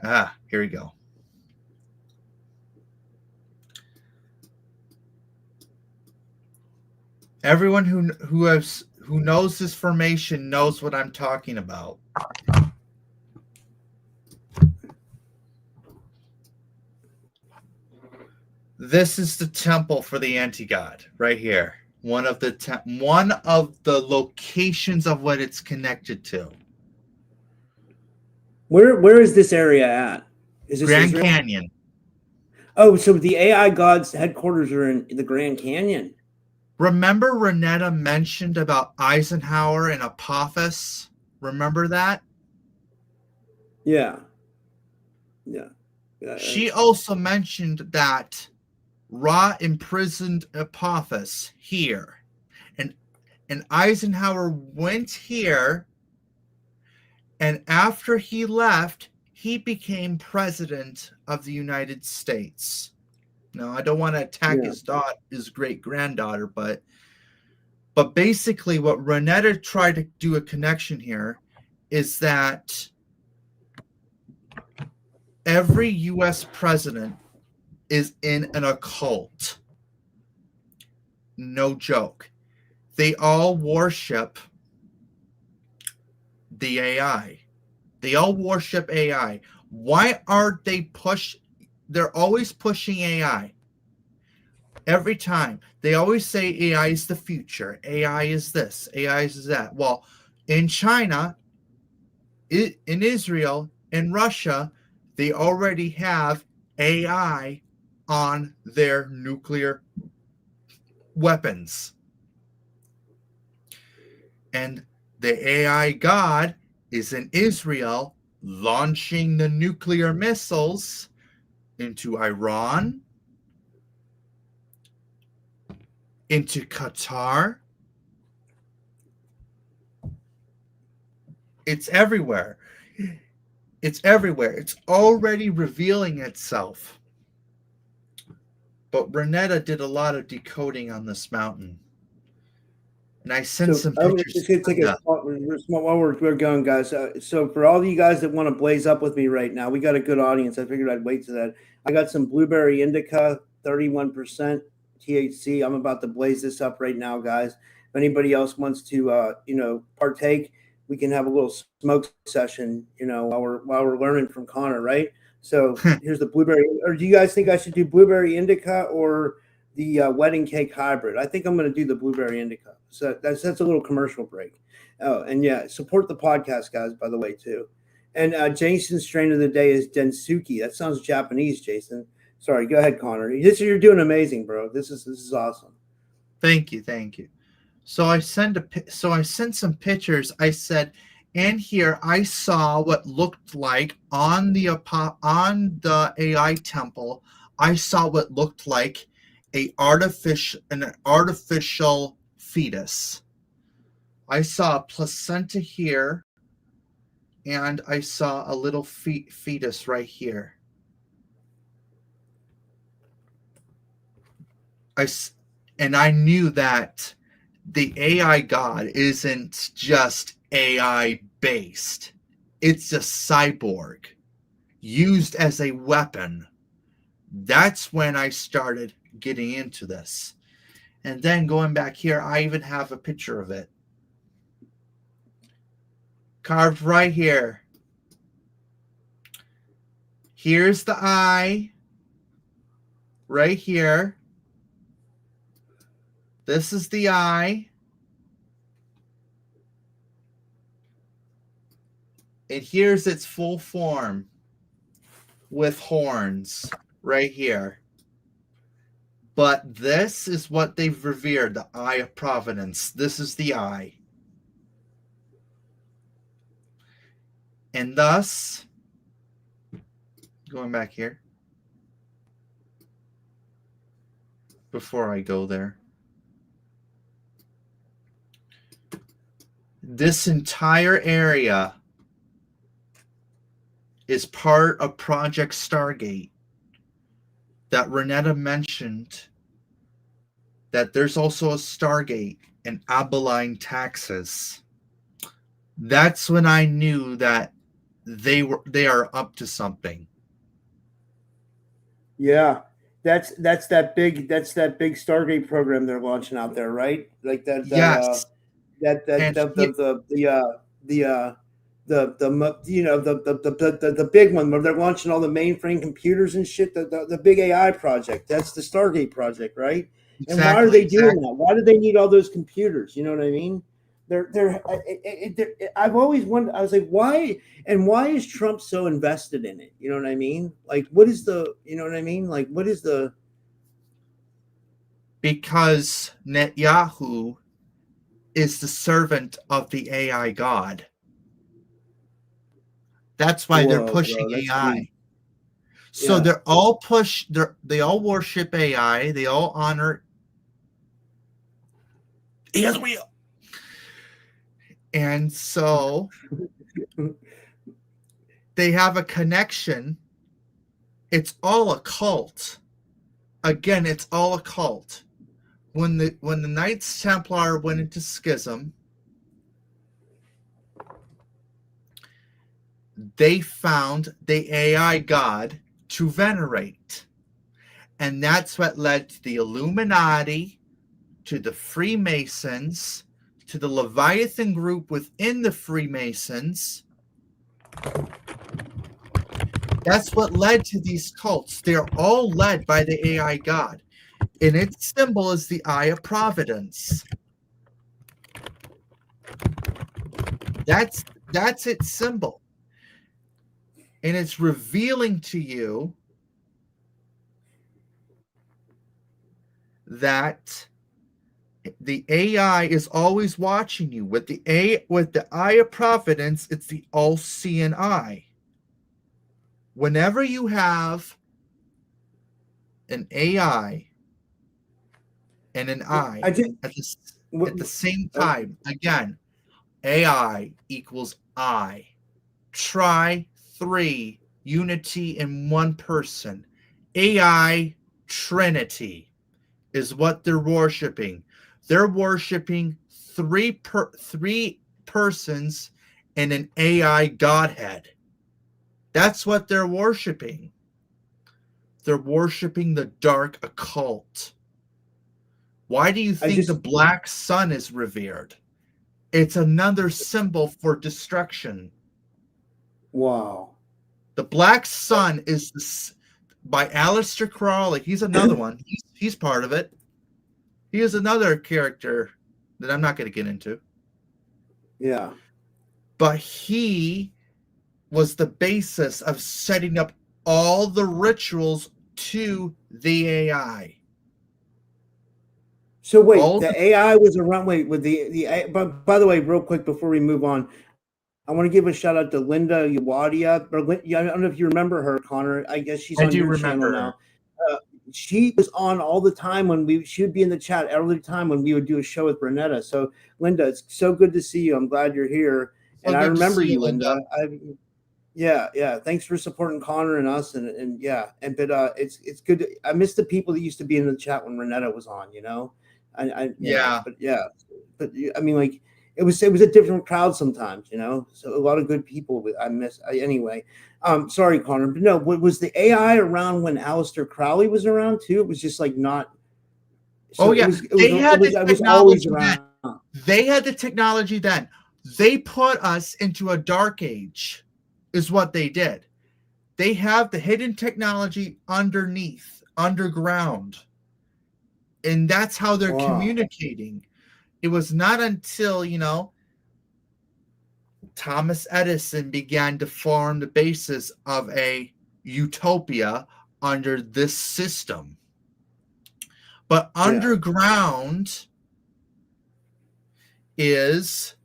Here we go. Everyone who knows this formation knows what I'm talking about. This is the temple for the anti-god right here. One of the locations of what it's connected to. Where is this area at? Is this Grand Israel? Canyon. Oh, so the AI gods headquarters are in the Grand Canyon. Remember Renetta mentioned about Eisenhower and Apophis? Remember that? Yeah. She also mentioned that Ra imprisoned Apophis here. And Eisenhower went here, and after he left, he became president of the United States. Now, I don't want to attack his great-granddaughter, but basically what Renetta tried to do a connection here is that every U.S. president is in an occult. No joke. They all worship the AI. They all worship AI. Why aren't they they're always pushing AI. Every time. They always say AI is the future. AI is this. AI is that. Well, in China, in Israel, in Russia, they already have AI on their nuclear weapons. And the AI god is in Israel launching the nuclear missiles into Iran, into Qatar. It's everywhere. It's everywhere. It's already revealing itself. But Renetta did a lot of decoding on this mountain. And I sent some pictures. Just gonna take while we're going, guys. So for all of you guys that want to blaze up with me right now, we got a good audience. I figured I'd wait to that. I got some blueberry indica, 31% THC. I'm about to blaze this up right now, guys. If anybody else wants to, partake, we can have a little smoke session, while we're learning from Conor, right? So here's the blueberry. Or do you guys think I should do blueberry indica or the wedding cake hybrid? I think I'm going to do the blueberry indica. So that's a little commercial break. Oh, and yeah, support the podcast, guys, by the way, too. And Jason's strain of the day is Densuki. That sounds Japanese, Jason. Sorry, go ahead, Conor. You're doing amazing, bro. This is awesome. Thank you. So I sent some pictures. I said, and here I saw what looked like on the AI temple. I saw what looked like an artificial fetus. I saw a placenta here, and I saw a little fetus right here. I knew that the AI god isn't just AI based. It's a cyborg used as a weapon. That's when I started getting into this. And then going back here, I even have a picture of it. Carved right here. Here's the eye. Right here. This is the eye. And here's its full form with horns right here. But this is what they've revered, the Eye of Providence. This is the eye. And thus, going back here, before I go there, This entire area is part of Project Stargate that Renetta mentioned, that there's also a Stargate in Abilene, Texas. That's when I knew that they are up to something. Yeah. That's that big Stargate program they're launching out there, right? Like Yes. The big one where they're launching all the mainframe computers and shit, the big AI project. That's the Stargate project, right? Exactly, and why are they doing that? Why do they need all those computers? You know what I mean? I've always wondered. I was like, why? And why is Trump so invested in it? You know what I mean? Like, what is the? You know what I mean? Like, what is the? Because Netanyahu is the servant of the AI god. That's why they're pushing AI. Deep. So they're all they all worship AI. They all honor. Yes, we. And so they have a connection. It's all a cult. Again, it's all a cult. When the Knights Templar went into schism, they found the AI god to venerate. And that's what led to the Illuminati, to the Freemasons, to the Leviathan group within the Freemasons. That's what led to these cults. They're all led by the AI god. And its symbol is the Eye of Providence. That's its symbol. And it's revealing to you that the AI is always watching you. With the Eye of Providence, it's the all-seeing eye. Whenever you have an AI and an eye at the same time, again, AI equals I. Try 3, unity in one person. AI Trinity is what they're worshiping. They're worshiping three persons and an AI Godhead. That's what they're worshiping. They're worshiping the dark occult. Why do you think the black sun is revered? It's another symbol for destruction. Wow. The black sun is by Aleister Crowley. He's another one. He's part of it. He is another character that I'm not going to get into. Yeah. But he was the basis of setting up all the rituals to the AI. So wait, the AI was around. Wait, with the. But by the way, real quick before we move on, I want to give a shout out to Linda Yawadia. I don't know if you remember her, Connor. I guess she's on your channel now. She was on all the time she would be in the chat every time when we would do a show with Renetta. So Linda, it's so good to see you. I'm glad you're here. And I remember you, Linda. Yeah. Thanks for supporting Connor and us. And it's good. I miss the people that used to be in the chat when Renetta was on, you know? But I mean, like, it was a different crowd sometimes, you know. So a lot of good people. Anyway. Sorry, Connor, but no. Was the AI around when Aleister Crowley was around too? It was just like not. So it was always around. They had the technology then. They put us into a dark age, is what they did. They have the hidden technology underground. And that's how they're communicating. It was not until, Thomas Edison began to form the basis of a utopia under this system. But underground is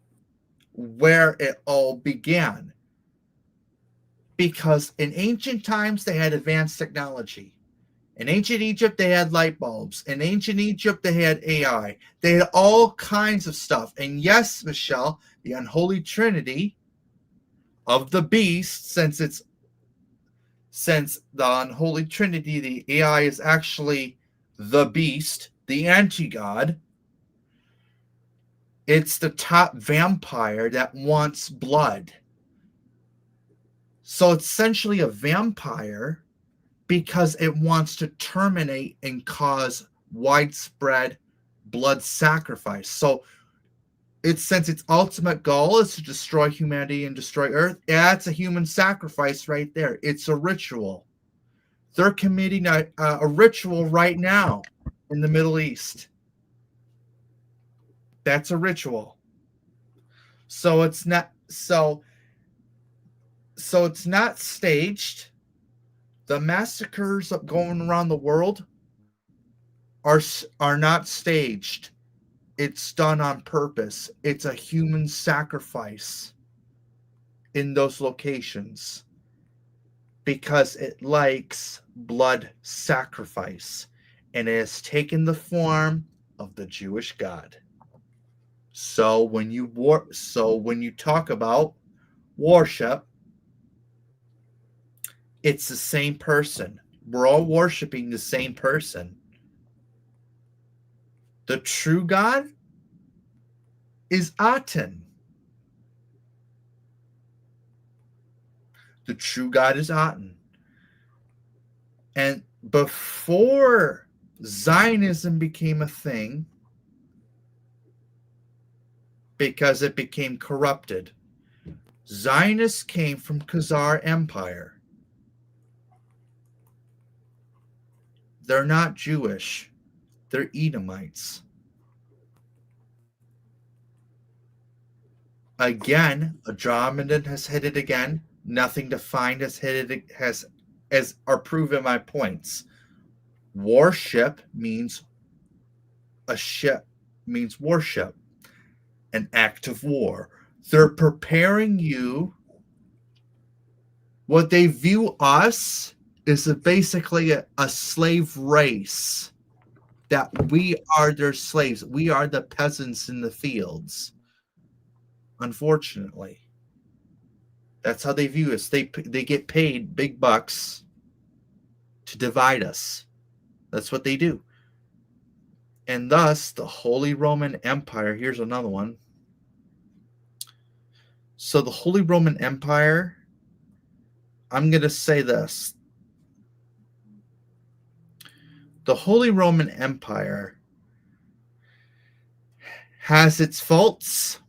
where it all began. Because in ancient times, they had advanced technology. In ancient Egypt, they had light bulbs. In ancient Egypt, they had AI. They had all kinds of stuff. And yes, Michelle, the unholy trinity of the beast, since the unholy trinity, the AI is actually the beast, the anti-god. It's the top vampire that wants blood. So it's essentially a vampire because it wants to terminate and cause widespread blood sacrifice. So since its ultimate goal is to destroy humanity and destroy Earth, that's a human sacrifice right there. It's a ritual. They're committing a ritual right now in the Middle East. That's a ritual. So it's not it's not staged. The massacres going around the world are not staged. It's done on purpose. It's a human sacrifice in those locations because it likes blood sacrifice, and it has taken the form of the Jewish God. So when you talk about worship, it's the same person. We're all worshiping the same person. The true God is Aten. The true God is Aten. And before Zionism became a thing, because it became corrupted, Zionists came from Khazar Empire. They're not Jewish. They're Edomites. Again, Andromedan has hit it again. Nothing to find has hit it, are proven my points. Worship means worship, an act of war. They're preparing you. What they view us is basically a slave race, that we are their slaves. We are the peasants in the fields. Unfortunately, that's how they view us. They get paid big bucks to divide us. That's what they do. And thus, the Holy Roman Empire, here's another one. So the Holy Roman Empire, I'm going to say this. The Holy Roman Empire has its faults,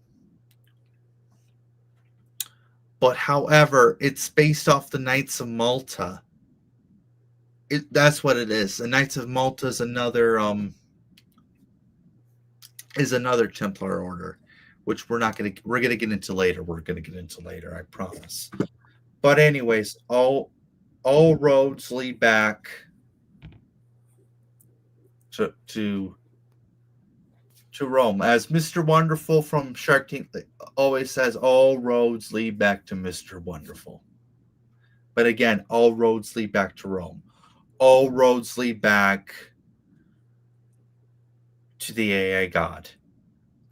but however, it's based off the Knights of Malta. That's what it is. The Knights of Malta is another Templar order, which we're going to get into later. We're going to get into later, I promise. But anyways, all roads lead back to Rome. As Mr. Wonderful from Shark Tank always says, all roads lead back to Mr. Wonderful. But again, all roads lead back to Rome. All roads lead back to the AI God.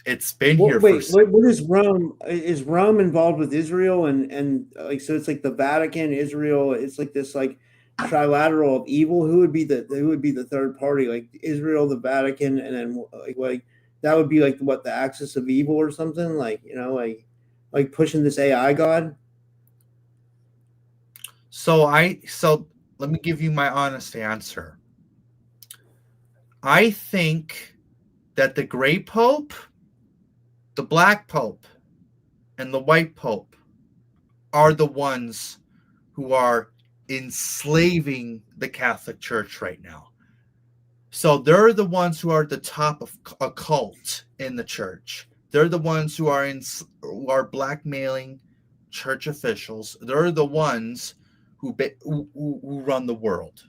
It's been here. Wait, what is Rome? Is Rome involved with Israel and like, so it's like the Vatican, Israel? It's like this like trilateral of evil. Who would be the third party? Like Israel, the Vatican, and then like that would be like what, the axis of evil or something? Like, you know, like pushing this AI God. So let me give you my honest answer. I think that the Gray Pope, the Black Pope, and the White Pope are the ones who are enslaving the Catholic Church right now. So they're the ones who are at the top of a cult in the church. They're the ones who are blackmailing church officials. They're the ones who run the world.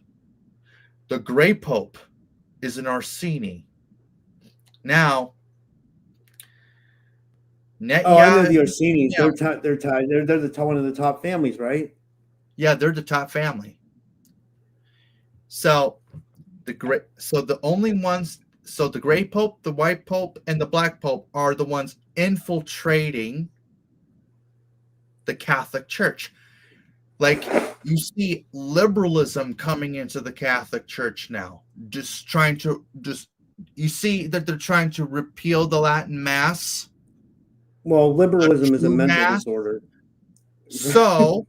The Gray Pope is an Orsini. Now, I know the Orsinis. Yeah. They're tied. They're one of the top families, right? Yeah, they're the top family. So the only ones, so the gray pope, the white pope, and the black pope are the ones infiltrating the Catholic Church. Like, you see liberalism coming into the Catholic Church now, you see that they're trying to repeal the Latin Mass. Well, liberalism is a mental disorder. So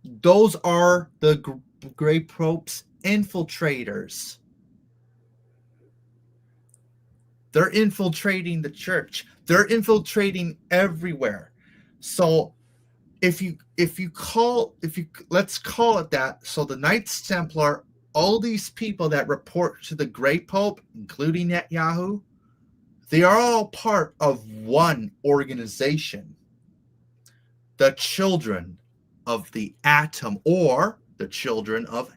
those are the gray popes infiltrators. They're infiltrating the church. They're infiltrating everywhere. So let's call it that. So the Knights Templar, all these people that report to the Grey Pope, including Netanyahu, they are all part of one organization. The children of the atom, or the children of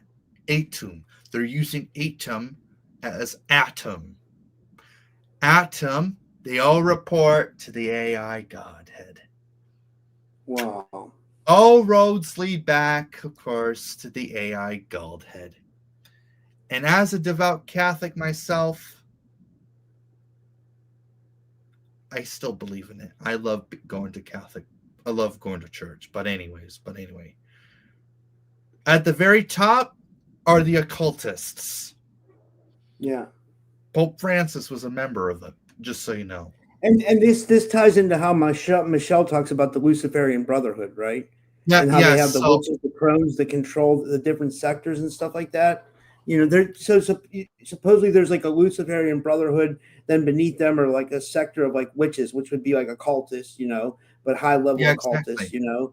Atum. They're using Atum as atom. Atom, they all report to the AI Godhead. Wow. All roads lead back, of course, to the AI Godhead. And as a devout Catholic myself, I still believe in it. I love going to church. But anyway. At the very top are the occultists. Yeah. Pope Francis was a member of them, just so you know. And this ties into how Michelle talks about the Luciferian Brotherhood, right? Yeah, and how they have the witches, the crones that control the different sectors and stuff like that. Supposedly there's like a Luciferian Brotherhood, then beneath them are like a sector of like witches, which would be like occultists, but high level occultists, exactly.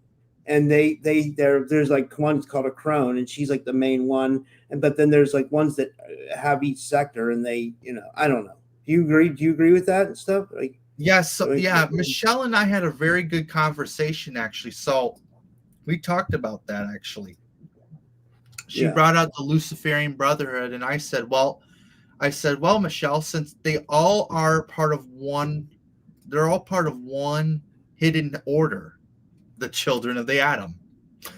And there's like one's called a crone, and she's like the main one, but then there's like ones that have each sector, and they, I don't know. Do you agree with that and stuff? Like, yes, Michelle and I had a very good conversation actually. So we talked about that actually. She brought out the Luciferian Brotherhood, and I said, well, Michelle, since they all are part of one, they're all part of one hidden order, the children of the atom.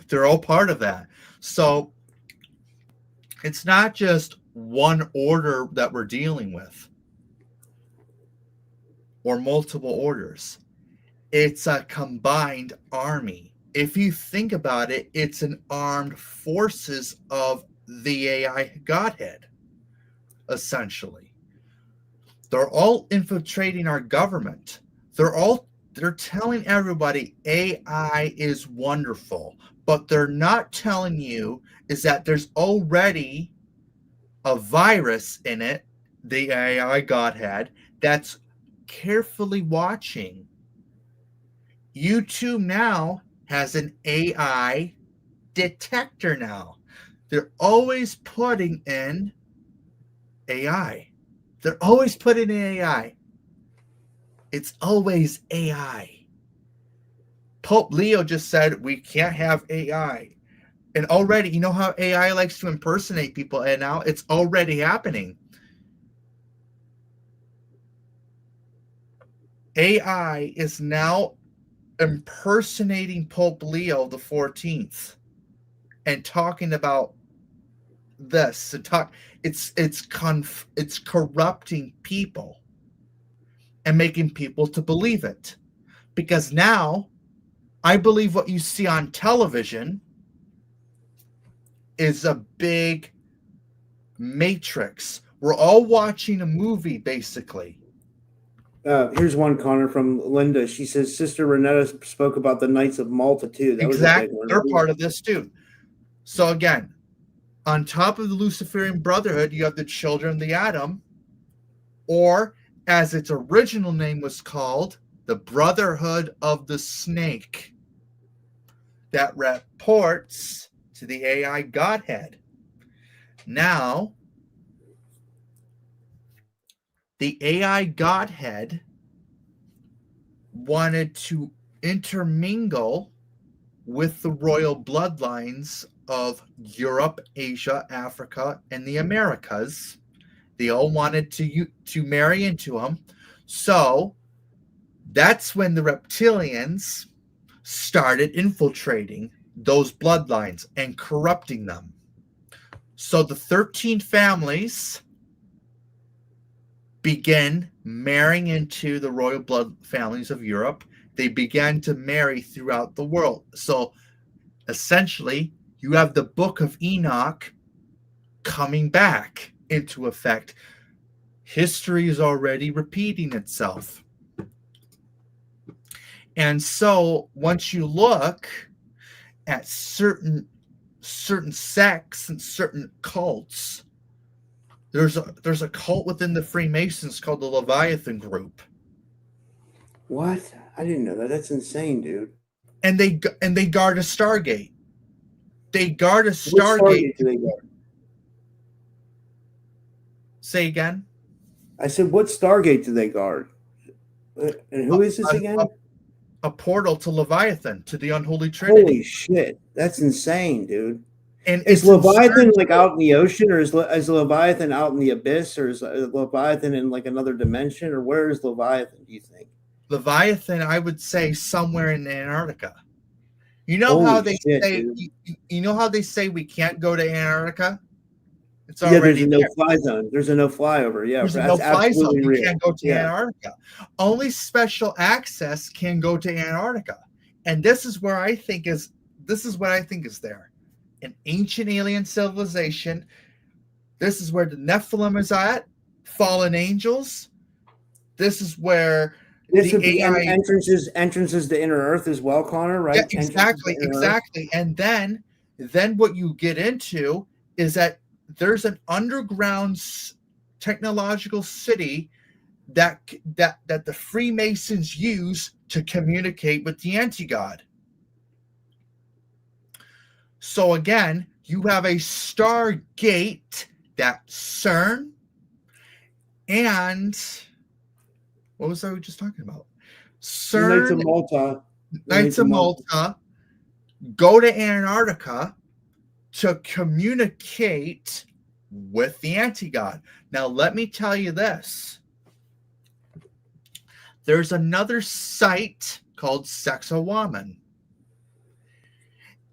They're all part of that. So it's not just one order that we're dealing with or multiple orders. It's a combined army. If you think about it, it's an armed forces of the AI Godhead, essentially. They're all infiltrating our government. They're telling everybody AI is wonderful, but they're not telling you is that there's already a virus in it, the AI Godhead, that's carefully watching. YouTube now has an AI detector now. They're always putting in AI. They're always putting in AI. It's always AI. Pope Leo just said we can't have AI. And already, you know how AI likes to impersonate people, and now it's already happening. AI is now impersonating Pope Leo the 14th and talking about this. It's corrupting people and making people to believe it. Because now, I believe what you see on television is a big matrix. We're all watching a movie, basically. Here's one, Connor, from Linda. She says, Sister Renetta spoke about the Knights of Malta, too. That exactly. Was a big one. They're part of this, too. So, again, on top of the Luciferian Brotherhood, you have the Children of the Atom, or, as its original name was called, the Brotherhood of the Snake, that reports to the AI Godhead. Now, the AI Godhead wanted to intermingle with the royal bloodlines of Europe, Asia, Africa, and the Americas. They all wanted to marry into them. So that's when the reptilians started infiltrating those bloodlines and corrupting them. So the 13 families begin marrying into the royal blood families of Europe. They began to marry throughout the world. So essentially, you have the Book of Enoch coming back into effect. History is already repeating itself. And so once you look at certain sects and certain cults, there's a cult within the Freemasons called the Leviathan group. What? I didn't know that. That's insane, dude. And they guard a Stargate. They guard a What Stargate. do they guard? Say again? I said, what Stargate do they guard? And who is this again? A portal to Leviathan, to the unholy trinity. Holy shit. That's insane, dude. And is Leviathan like out in the ocean, or is Leviathan out in the abyss, or is Leviathan in like another dimension, or where is Leviathan, do you think? Leviathan, I would say somewhere in Antarctica. You know how they say you know how they say we can't go to Antarctica? It's already there's a no-fly zone. There's a no-fly over. Yeah, there's a no-fly zone. You can't go to Antarctica. Only special access can go to Antarctica. And this is what I think is there. An ancient alien civilization. This is where the Nephilim is at, fallen angels. This is where this would be entrances to inner earth as well, Connor, right? Yeah, exactly. And then what you get into is that there's an underground technological city that the Freemasons use to communicate with the anti-god. So again, you have a Stargate that CERN and what was I just talking about? CERN, Knights of Malta go to Antarctica to communicate with the anti-god. Now, let me tell you this. There's another site called Sexawaman.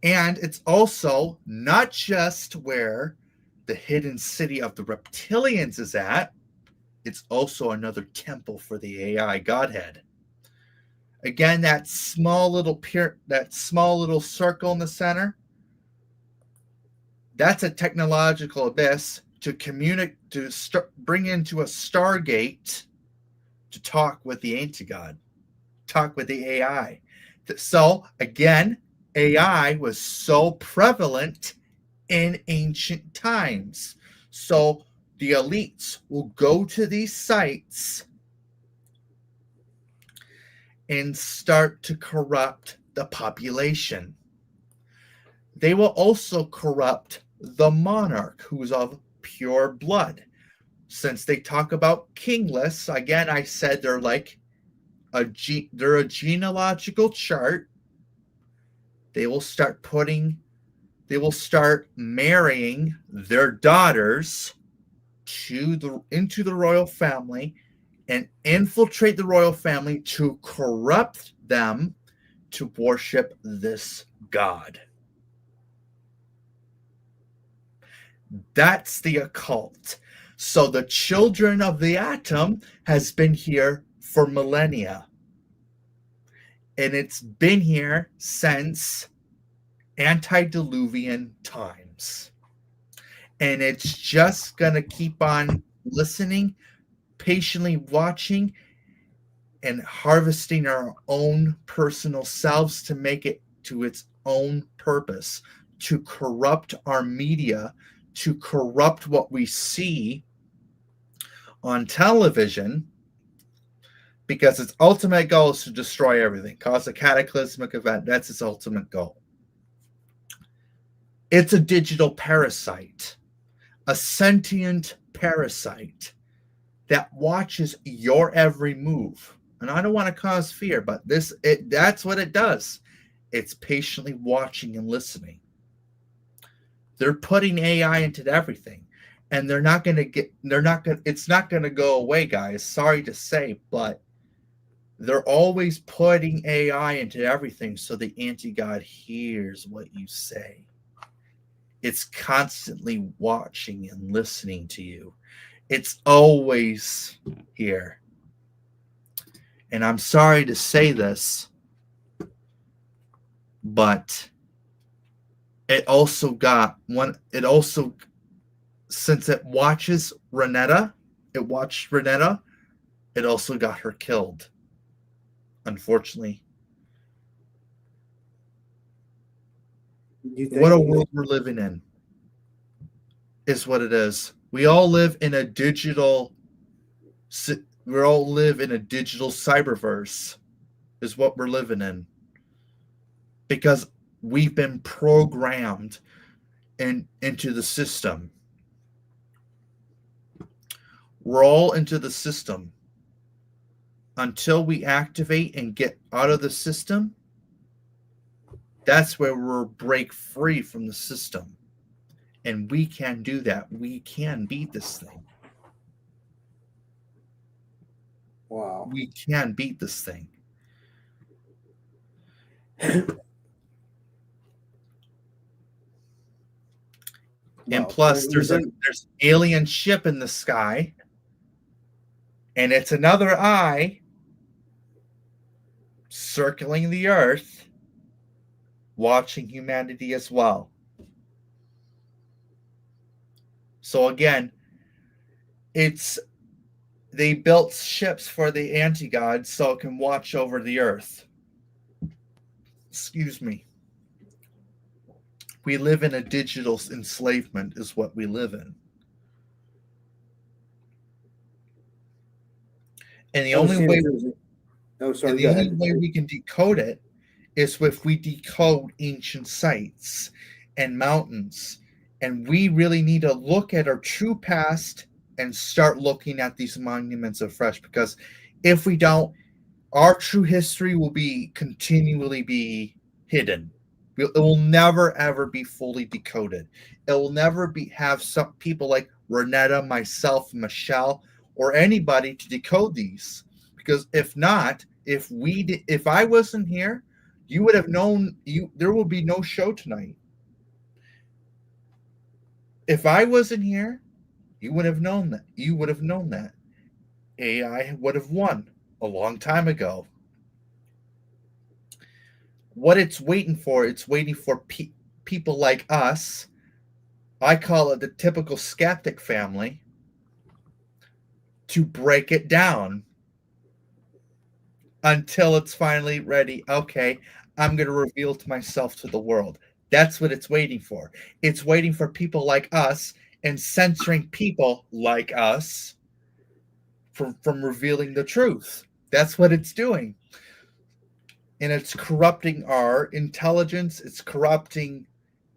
And it's also not just where the hidden city of the reptilians is at. It's also another temple for the AI Godhead. Again, that small little circle in the center, that's a technological abyss to bring into a Stargate to talk with the anti-god, talk with the AI. So again, AI was so prevalent in ancient times. So the elites will go to these sites and start to corrupt the population. They will also corrupt the monarch, who's of pure blood. Since they talk about kingless, again, I said they're like they're a genealogical chart. They will start marrying their daughters into the royal family and infiltrate the royal family to corrupt them to worship this god. That's the occult. So the children of the atom has been here for millennia. And it's been here since antediluvian times. And it's just going to keep on listening, patiently watching, and harvesting our own personal selves to make it to its own purpose, to corrupt our media, to corrupt what we see on television, because its ultimate goal is to destroy everything, cause a cataclysmic event. That's its ultimate goal. It's a digital parasite, a sentient parasite that watches your every move. And I don't want to cause fear, but that's what it does. It's patiently watching and listening. They're putting AI into everything, and it's not going to go away, guys. Sorry to say, but they're always putting AI into everything so the anti-god hears what you say. It's constantly watching and listening to you. It's always here. And I'm sorry to say this, but it also, since it watched Renetta, it also got her killed, unfortunately. What a world we're living in is what it is. We all live in a digital cyberverse is what we're living in, because we've been programmed into the system. We're all into the system. Until we activate and get out of the system, that's where we'll break free from the system. And we can do that. We can beat this thing. Wow. We can beat this thing. And plus, there's an alien ship in the sky, and it's another eye circling the Earth, watching humanity as well. So again, they built ships for the anti-gods so it can watch over the Earth. Excuse me. We live in a digital enslavement is what we live in. And the only way we can decode it is if we decode ancient sites and mountains. And we really need to look at our true past and start looking at these monuments afresh, because if we don't, our true history will continually be hidden. It will never, ever be fully decoded. It will never have some people like Renetta, myself, Michelle, or anybody to decode these. Because if not, if I wasn't here, you would have known. There will be no show tonight. If I wasn't here, you would have known that. You would have known that. AI would have won a long time ago. What it's waiting for people like us. I call it the typical skeptic family, to break it down until it's finally ready. Okay, I'm going to reveal to myself to the world. That's what it's waiting for. It's waiting for people like us and censoring people like us from revealing the truth. That's what it's doing. And it's corrupting our intelligence. It's corrupting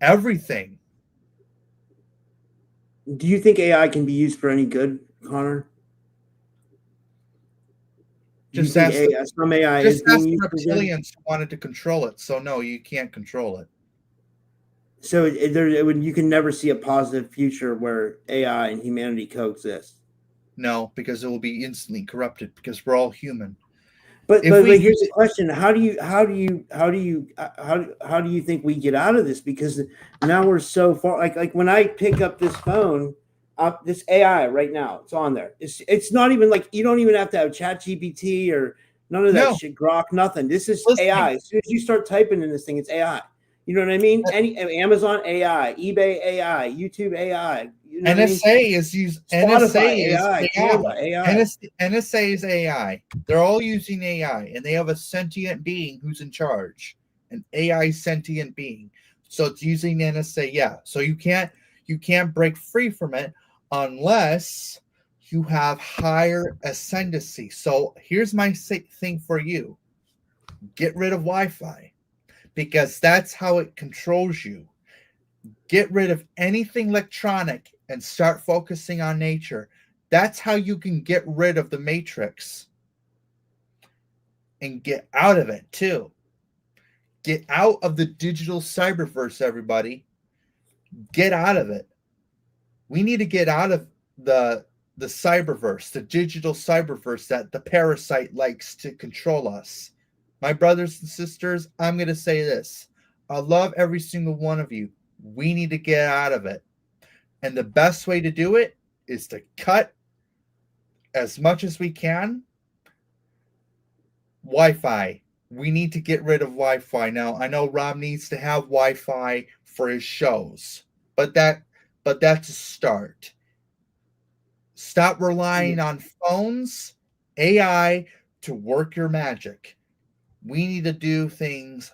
everything. Do you think AI can be used for any good, Connor? Just ask some AI is being used reptilians who wanted to control it. So no, you can't control it. So you can never see a positive future where AI and humanity coexist. No, because it will be instantly corrupted, because we're all human. But here's the question: How do you think we get out of this? Because now we're so far. Like when I pick up this phone, this AI right now, it's on there. It's not even like you don't even have to have ChatGPT or none of that shit, Grok, nothing. This is AI. As soon as you start typing in this thing, it's AI. You know what I mean? Amazon AI, eBay AI, YouTube AI. You know NSA is used. NSA is AI. NSA is AI. They're all using AI, and they have a sentient being who's in charge, an AI sentient being. So it's using NSA. Yeah. So you can't break free from it unless you have higher ascendancy. So here's my thing for you: get rid of Wi-Fi, because that's how it controls you. Get rid of anything electronic and start focusing on nature. That's how you can get rid of the matrix and get out of it too. Get out of the digital cyberverse, everybody. Get out of it. We need to get out of the cyberverse, the digital cyberverse that the parasite likes to control us. My brothers and sisters, I'm going to say this. I love every single one of you. We need to get out of it. And the best way to do it is to cut as much as we can Wi-Fi. We need to get rid of Wi-Fi. Now, I know Rob needs to have Wi-Fi for his shows, but that's a start. Stop relying on phones, AI to work your magic. We need to do things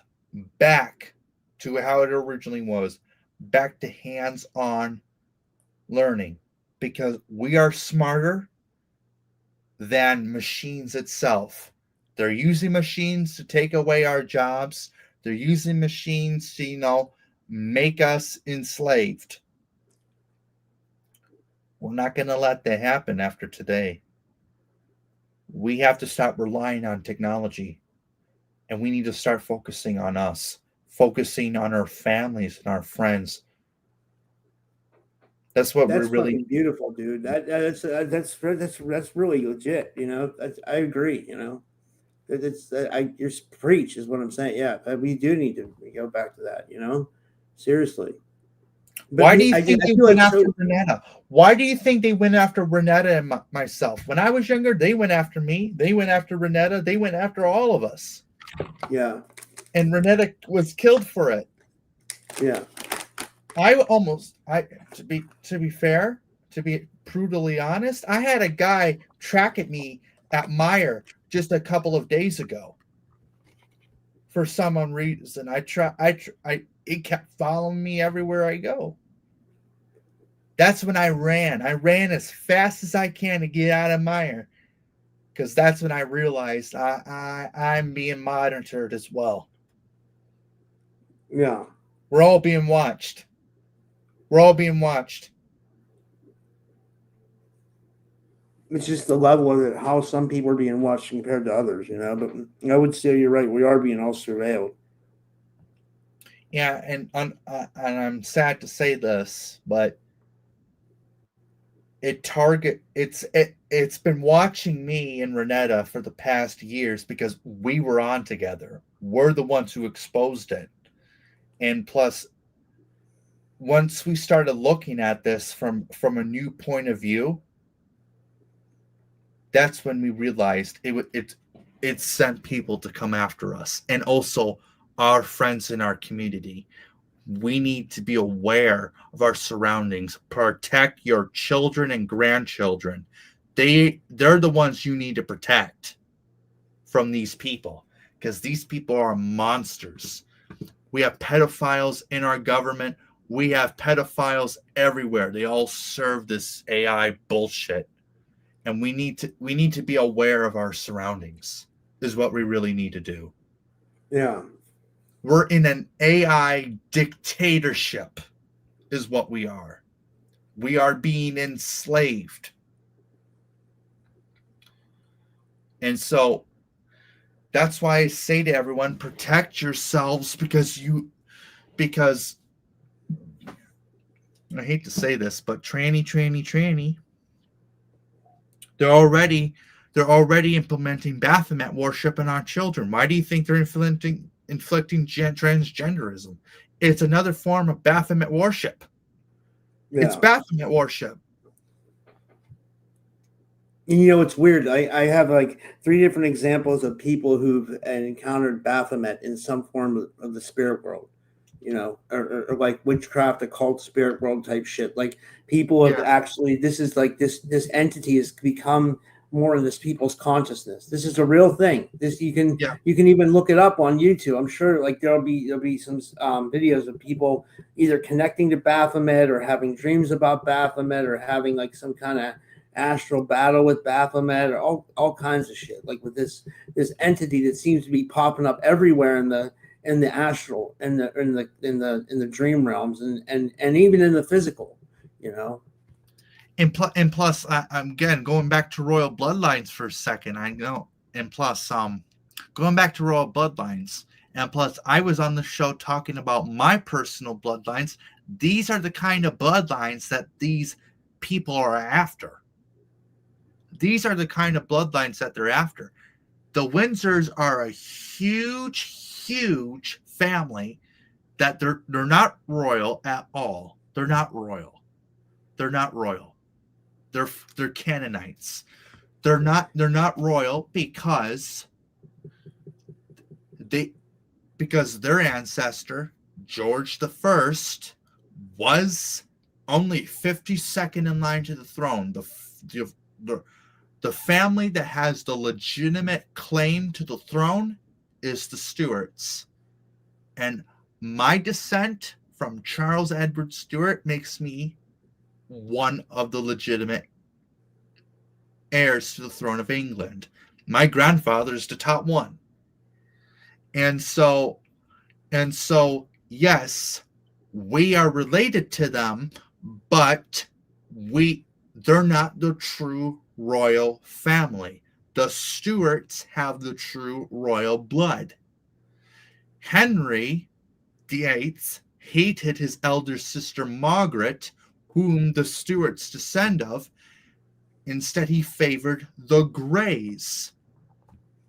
back to how it originally was, back to hands-on learning, because we are smarter than machines itself. They're using machines to take away our jobs. They're using machines to, make us enslaved. We're not going to let that happen after today. We have to stop relying on technology, and we need to start focusing on us, focusing on our families and our friends. That's what That's we're really fucking beautiful, dude. That's really legit. I agree. Your preach is what I'm saying. Yeah, we do need to go back to that. Seriously. But why do you think they went after so, Renetta? Why do you think they went after Renetta and myself? When I was younger, they went after me. They went after Renetta. They went after all of us. Yeah. And Renetta was killed for it. Yeah. To be fair, to be brutally honest, I had a guy track at me at Meyer just a couple of days ago. For some reason, it kept following me everywhere I go. That's when I ran. I ran as fast as I can to get out of Meyer, because that's when I realized I'm being monitored as well. Yeah. We're all being watched. It's just the level of it, how some people are being watched compared to others, But I would say you're right. We are being all surveilled. Yeah, and I'm sad to say this, but it's been watching me and Renetta for the past years because we were on together. We're the ones who exposed it. And plus, once we started looking at this from a new point of view, that's when we realized it sent people to come after us, and also our friends in our community. We need to be aware of our surroundings. Protect your children and grandchildren. They're the ones you need to protect from these people, because these people are monsters. We have pedophiles in our government. We have pedophiles everywhere. They all serve this AI bullshit. And we need to be aware of our surroundings, is what we really need to do. Yeah. We're in an AI dictatorship, is what we are. We are being enslaved. And so that's why I say to everyone, protect yourselves, because I hate to say this, but tranny. They're already implementing Baphomet worship in our children. Why do you think they're inflicting transgenderism? It's another form of Baphomet worship. Yeah. It's Baphomet worship. It's weird. I have like 3 different examples of people who've encountered Baphomet in some form of the spirit world, or like witchcraft, occult spirit world type shit. Like people have actually, this is like this entity has become more of this people's consciousness. This is a real thing. This you can even look it up on YouTube. I'm sure like there'll be some videos of people either connecting to Baphomet or having dreams about Baphomet or having like some kind of astral battle with Baphomet, or all kinds of shit, like with this entity that seems to be popping up everywhere in the astral, in the dream realms, and even in the physical, And plus, I'm again going back to Royal Bloodlines for a second. I know, and plus, going back to Royal Bloodlines, and plus, I was on the show talking about my personal bloodlines. These are the kind of bloodlines that these people are after. These are the kind of bloodlines that they're after. The Windsors are a huge family that they're not royal at all. They're not royal. They're not royal. They're Canaanites. They're not royal because their ancestor George the First was only 52nd in line to the throne. The family that has the legitimate claim to the throne is the Stuarts. And my descent from Charles Edward Stuart makes me one of the legitimate heirs to the throne of England. My grandfather is the top one. And so, yes, we are related to them, but they're not the true royal family. The Stuarts have the true royal blood. Henry VIII hated his elder sister Margaret, whom the Stuarts descend of. Instead, he favored the Greys.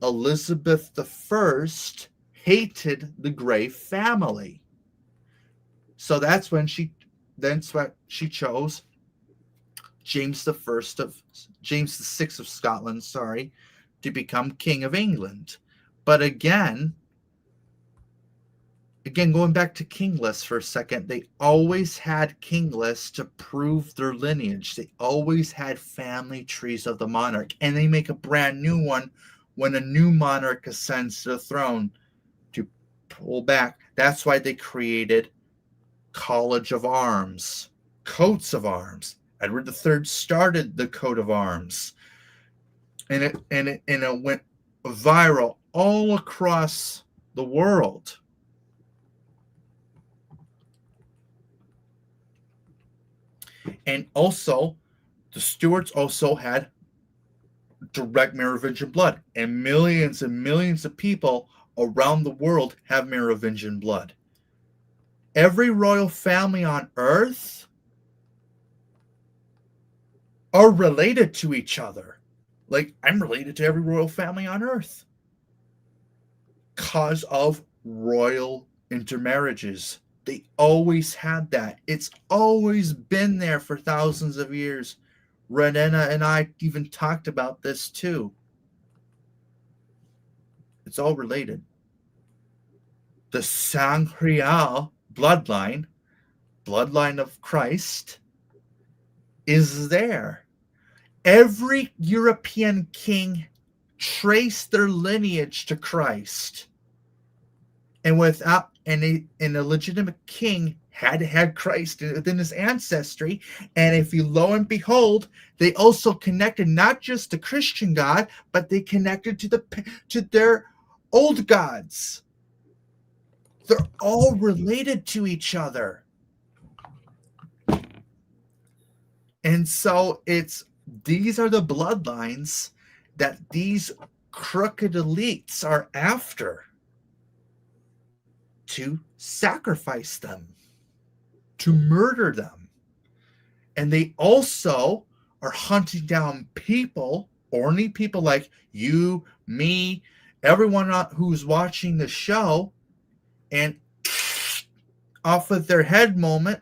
Elizabeth I hated the Grey family. So that's when she chose James VI of Scotland, to become King of England. But again, going back to king lists for a second, they always had king lists to prove their lineage. They always had family trees of the monarch, and they make a brand new one when a new monarch ascends to the throne to pull back. That's why they created College of Arms, coats of arms. Edward III started the coat of arms, and it went viral all across the world. And also, the Stuarts also had direct Merovingian blood, and millions of people around the world have Merovingian blood. Every royal family on earth are related to each other. Like, I'm related to every royal family on earth because of royal intermarriages. They always had that. It's always been there for thousands of years. Renena and I even talked about this too. It's all related. The Sangreal bloodline of Christ, is there. Every European king traced their lineage to Christ. And a legitimate king had to have Christ within his ancestry. And if you lo and behold, they also connected not just the Christian God, but they connected to their old gods. They're all related to each other. And so these are the bloodlines that these crooked elites are after, to sacrifice them, to murder them. And they also are hunting down people, ordinary people like you, me, everyone who's watching the show, and off with their head moment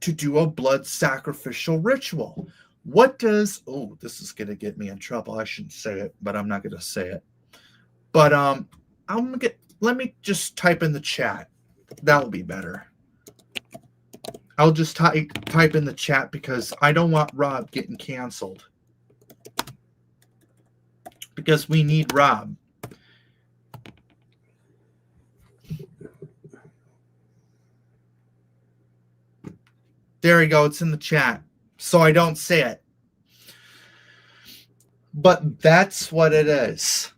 to do a blood sacrificial ritual. This is going to get me in trouble. I shouldn't say it, but I'm not going to say it. But let me just type in the chat. That'll be better. I'll just type in the chat because I don't want Rob getting canceled. Because we need Rob. There we go. It's in the chat. So I don't say it. But that's what it is.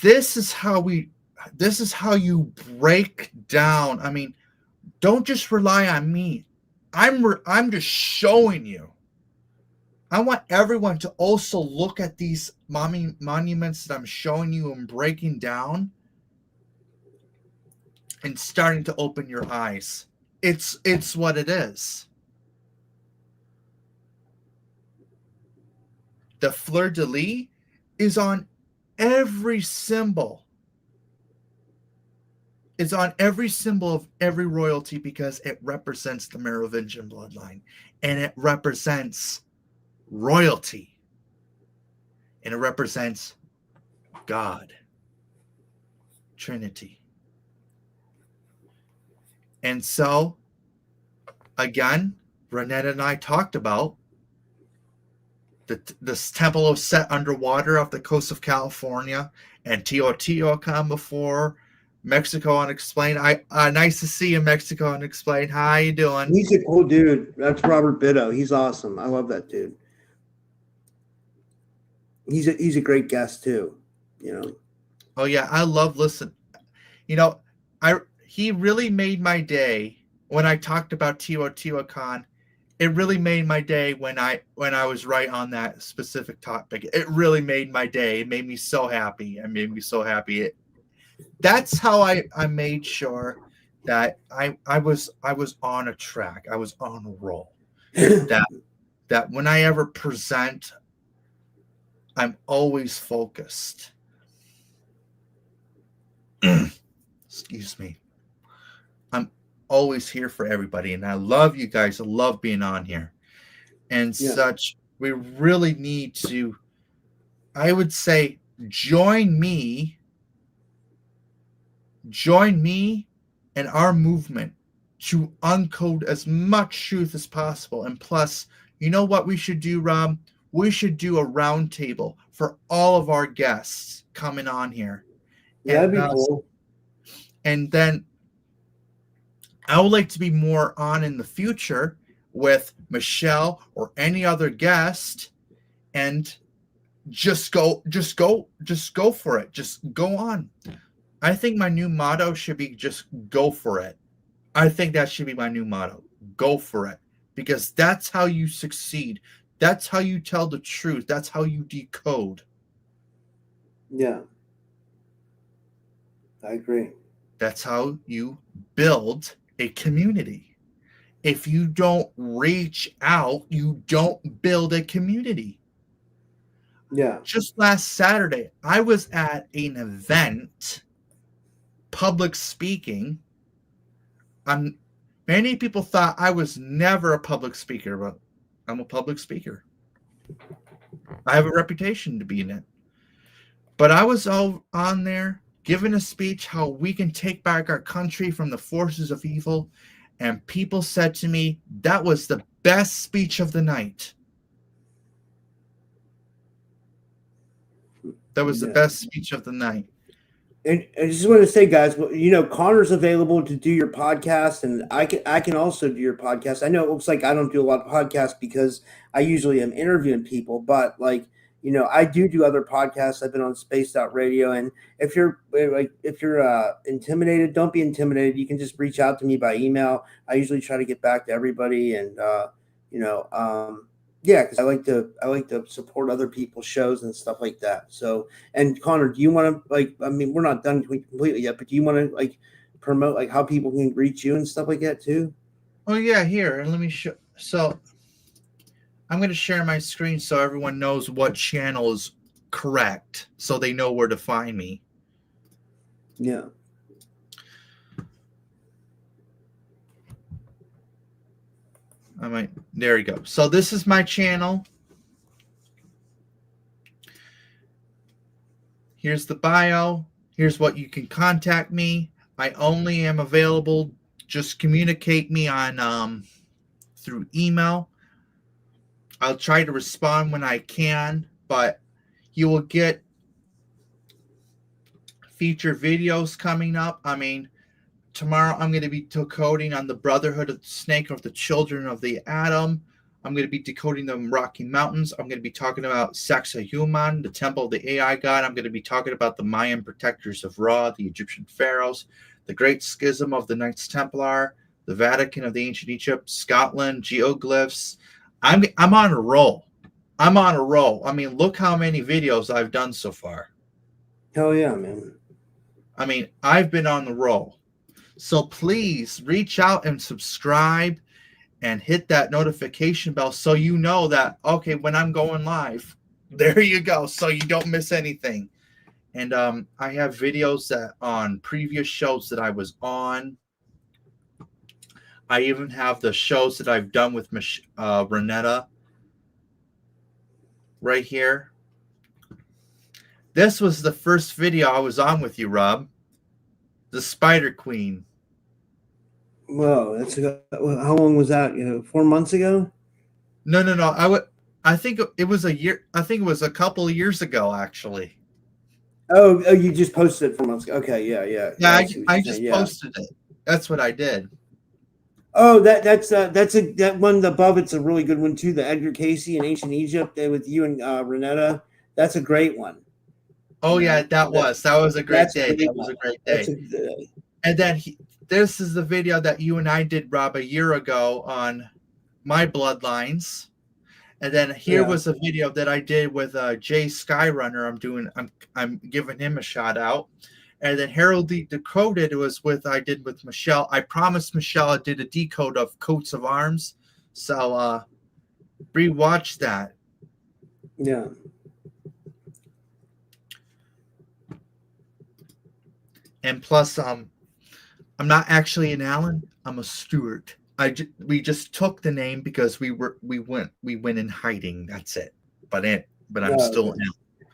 This is how you break down. I mean, don't just rely on me. I'm just showing you. I want everyone to also look at these monuments that I'm showing you and breaking down and starting to open your eyes. It's what it is. The fleur-de-lis is on every symbol. It's on every symbol of every royalty because it represents the Merovingian bloodline, and it represents royalty, and it represents God, Trinity. And so, again, Renetta and I talked about this temple was set underwater off the coast of California, and Teotihuacan before, Mexico Unexplained. Nice to see you, Mexico Unexplained. How you doing? He's a cool dude. That's Robert Bitto. He's awesome. I love that dude. He's a great guest too, you know. Oh yeah, I love listening. You know, he really made my day when I talked about Teotihuacan. It really made my day when I was right on that specific topic. It really made my day. It made me so happy. That's how I made sure that I was on a track. I was on a roll. that when I ever present, I'm always focused. Excuse me. I'm always here for everybody, and I love you guys. I love being on here and such. We really need to, I would say, join me and our movement to uncode as much truth as possible. And plus, you know what we should do, Rob? We should do a round table for all of our guests coming on here. Yeah, that'd be cool. And then I would like to be more on in the future with Michelle or any other guest, and just go for it. Just go on. I think my new motto should be just go for it. I think that should be my new motto. Go for it. Because that's how you succeed. That's how you tell the truth. That's how you decode. Yeah. I agree. That's how you build a community. If you don't reach out, you don't build a community. Yeah. Just last Saturday, I was at an event, public speaking. Many people thought I was never a public speaker, but I'm a public speaker. I have a reputation to be in it. But I was all on there giving a speech how we can take back our country from the forces of evil, and people said to me, that was the best speech of the night. That was the best speech of the night. And I just want to say, guys, you know, Conor's available to do your podcast, and I can also do your podcast. I know it looks like I don't do a lot of podcasts because I usually am interviewing people, but like, you know, I do other podcasts. I've been on Spaced Out Radio, and if you're intimidated, don't be intimidated. You can just reach out to me by email. I usually try to get back to everybody, and yeah, because I like to support other people's shows and stuff like that. So, and Conor, do you want to we're not done completely yet, but do you want to promote how people can reach you and stuff like that too? Oh yeah, here, and let me show. So I'm going to share my screen so everyone knows what channel is correct, so they know where to find me. Yeah. There you go. So this is my channel. Here's the bio. Here's what you can contact me. I only am available. Just communicate me on through email. I'll try to respond when I can, but you will get feature videos coming up. Tomorrow I'm going to be decoding on the Brotherhood of the Snake, of the Children of the Atom. I'm going to be decoding the Rocky Mountains. I'm going to be talking about Sacsayhuaman, the Temple of the AI God. I'm going to be talking about the Mayan protectors of Ra, the Egyptian pharaohs, the Great Schism of the Knights Templar, the Vatican of the Ancient Egypt, Scotland, geoglyphs. I'm on a roll. I'm on a roll. Look how many videos I've done so far. Hell yeah, man. I've been on the roll. So please reach out and subscribe and hit that notification bell so you know that, okay, when I'm going live, there you go, so you don't miss anything. And I have videos that on previous shows that I was on. I even have the shows that I've done with Renetta right here. This was the first video I was on with you, Rob. The Spider Queen. Whoa, that's how long was that? 4 months ago? No. I think it was a year. I think it was a couple of years ago, actually. Oh, you just posted it 4 months ago. Okay, yeah. Yeah, I just posted it. That's what I did. Oh, that one above. It's a really good one too. The Edgar Casey in Ancient Egypt with you and Renetta. That's a great one. Oh yeah, that was a great day. That was a great day. And then this is the video that you and I did, Rob, a year ago on my Bloodlines. And then here was a video that I did with Jay Skyrunner. I'm giving him a shout out. And then Harold Decoded I did with Michelle. I promised Michelle I did a decode of coats of arms. So rewatch that. Yeah. And plus, I'm not actually an Allen. I'm a Stuart. We just took the name because we went in hiding. That's it. But I'm still Allen.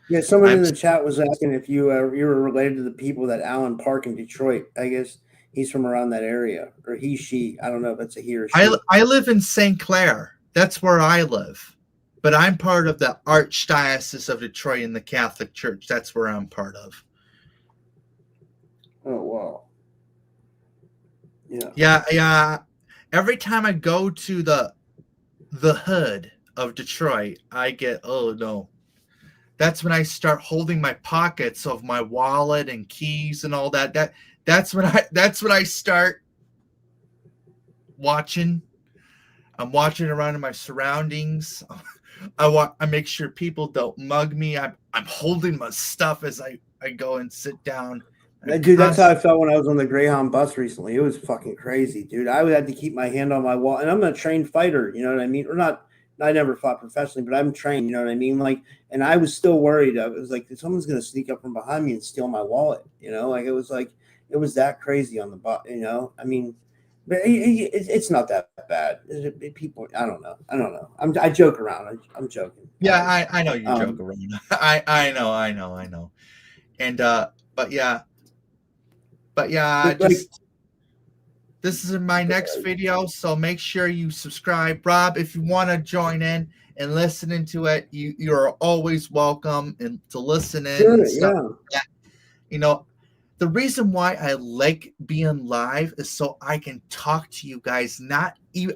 Yeah, someone in the chat was asking if you were related to the people that Allen Park in Detroit. I guess he's from around that area, or she. I don't know if it's a he or she. I live in St. Clair. That's where I live. But I'm part of the Archdiocese of Detroit in the Catholic Church. That's where I'm part of. Oh, wow. Yeah. Every time I go to the hood of Detroit, I get, oh no. That's when I start holding my pockets of my wallet and keys and all that. That's when I start watching. I'm watching around in my surroundings. I make sure people don't mug me. I'm holding my stuff as I go and sit down. Dude, that's how I felt when I was on the Greyhound bus recently. It was fucking crazy, dude. I had to keep my hand on my wall, and I'm a trained fighter. You know what I mean? Or not. I never fought professionally, but I'm trained. You know what I mean? Like, and I was still worried. It was like someone's gonna sneak up from behind me and steal my wallet. You know, like it was that crazy on the bus. You know, I mean, but it's not that bad. People, I don't know. I joke around. I'm joking. Yeah, I know you joke around. I know. And but yeah, this is my next video, so make sure you subscribe. Rob, if you want to join in and listen into it, you're always welcome and to listen in. Sure, and stuff like that. You know, the reason why I like being live is so I can talk to you guys.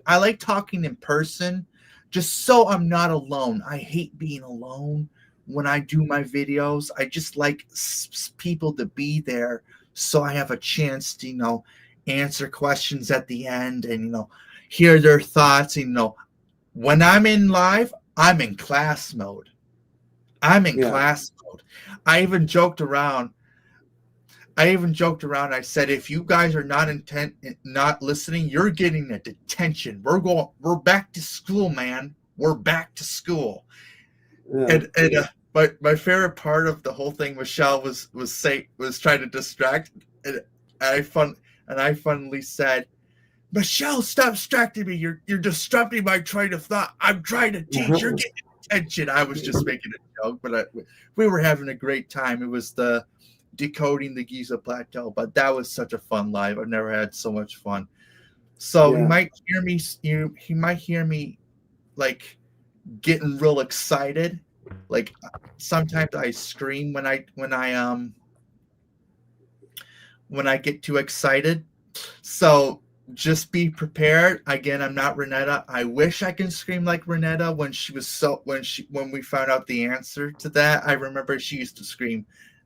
I like talking in person, just so I'm not alone. I hate being alone when I do my videos. I just like people to be there, so I have a chance to, answer questions at the end and, hear their thoughts. When I'm in live, I'm in class mode. Class mode. I even joked around. I said, if you guys are not listening, you're getting a detention. We're back to school, man. We're back to school. Yeah. And my favorite part of the whole thing, Michelle was trying to distract, and I funnily said, Michelle, stop distracting me. You're disrupting my train of thought. I'm trying to teach. You're getting attention. I was just making a joke, but we were having a great time. It was the Decoding the Giza Plateau, but that was such a fun live. I've never had so much fun. So you might hear me. You might hear me like getting real excited. Like sometimes I scream when I get too excited. So just be prepared. Again, I'm not Renetta. I wish I can scream like Renetta when we found out the answer to that. I remember she used to scream.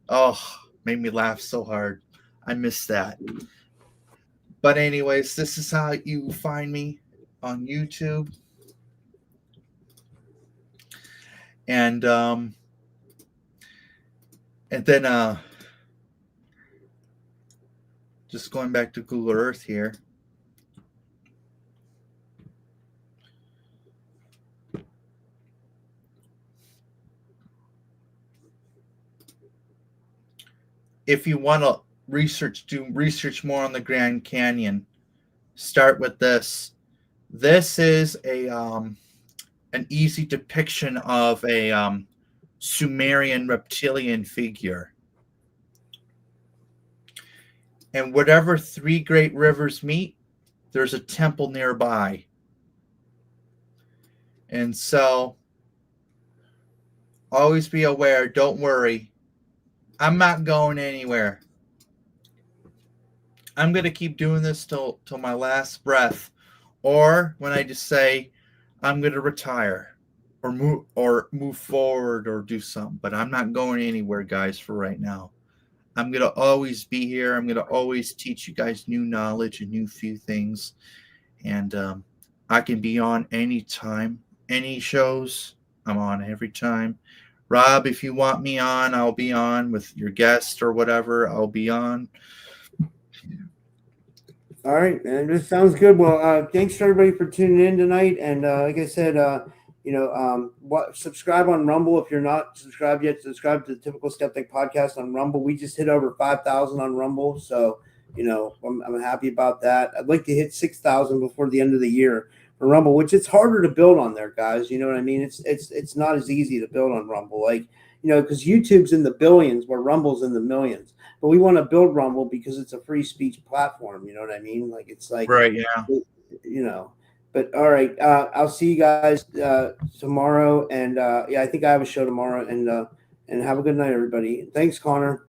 Oh, made me laugh so hard. I miss that. But anyways, this is how you find me on YouTube. And then just going back to Google Earth here. if you want to do research more on the Grand Canyon, start with this. This is an easy depiction of a Sumerian reptilian figure. And whatever three great rivers meet, there's a temple nearby. And so always be aware, don't worry. I'm not going anywhere. I'm going to keep doing this till my last breath, or when I just say I'm going to retire or move forward or do something, but I'm not going anywhere, guys, for right now. I'm going to always be here. I'm going to always teach you guys new knowledge and new few things. And I can be on any time, any shows. I'm on every time. Rob, if you want me on, I'll be on with your guest or whatever. I'll be on. All right, man. This sounds good. Well, thanks to everybody for tuning in tonight. And like I said, subscribe on Rumble if you're not subscribed yet. Subscribe to the Typical Skeptic Podcast on Rumble. We just hit over 5,000 on Rumble, so I'm happy about that. I'd like to hit 6,000 before the end of the year for Rumble, which it's harder to build on there, guys. You know what I mean? It's not as easy to build on Rumble, because YouTube's in the billions, where Rumble's in the millions. But we want to build Rumble because it's a free speech platform. You know what I mean? Right, yeah. But all right, I'll see you guys tomorrow, and I think I have a show tomorrow. And have a good night, everybody. Thanks, Connor.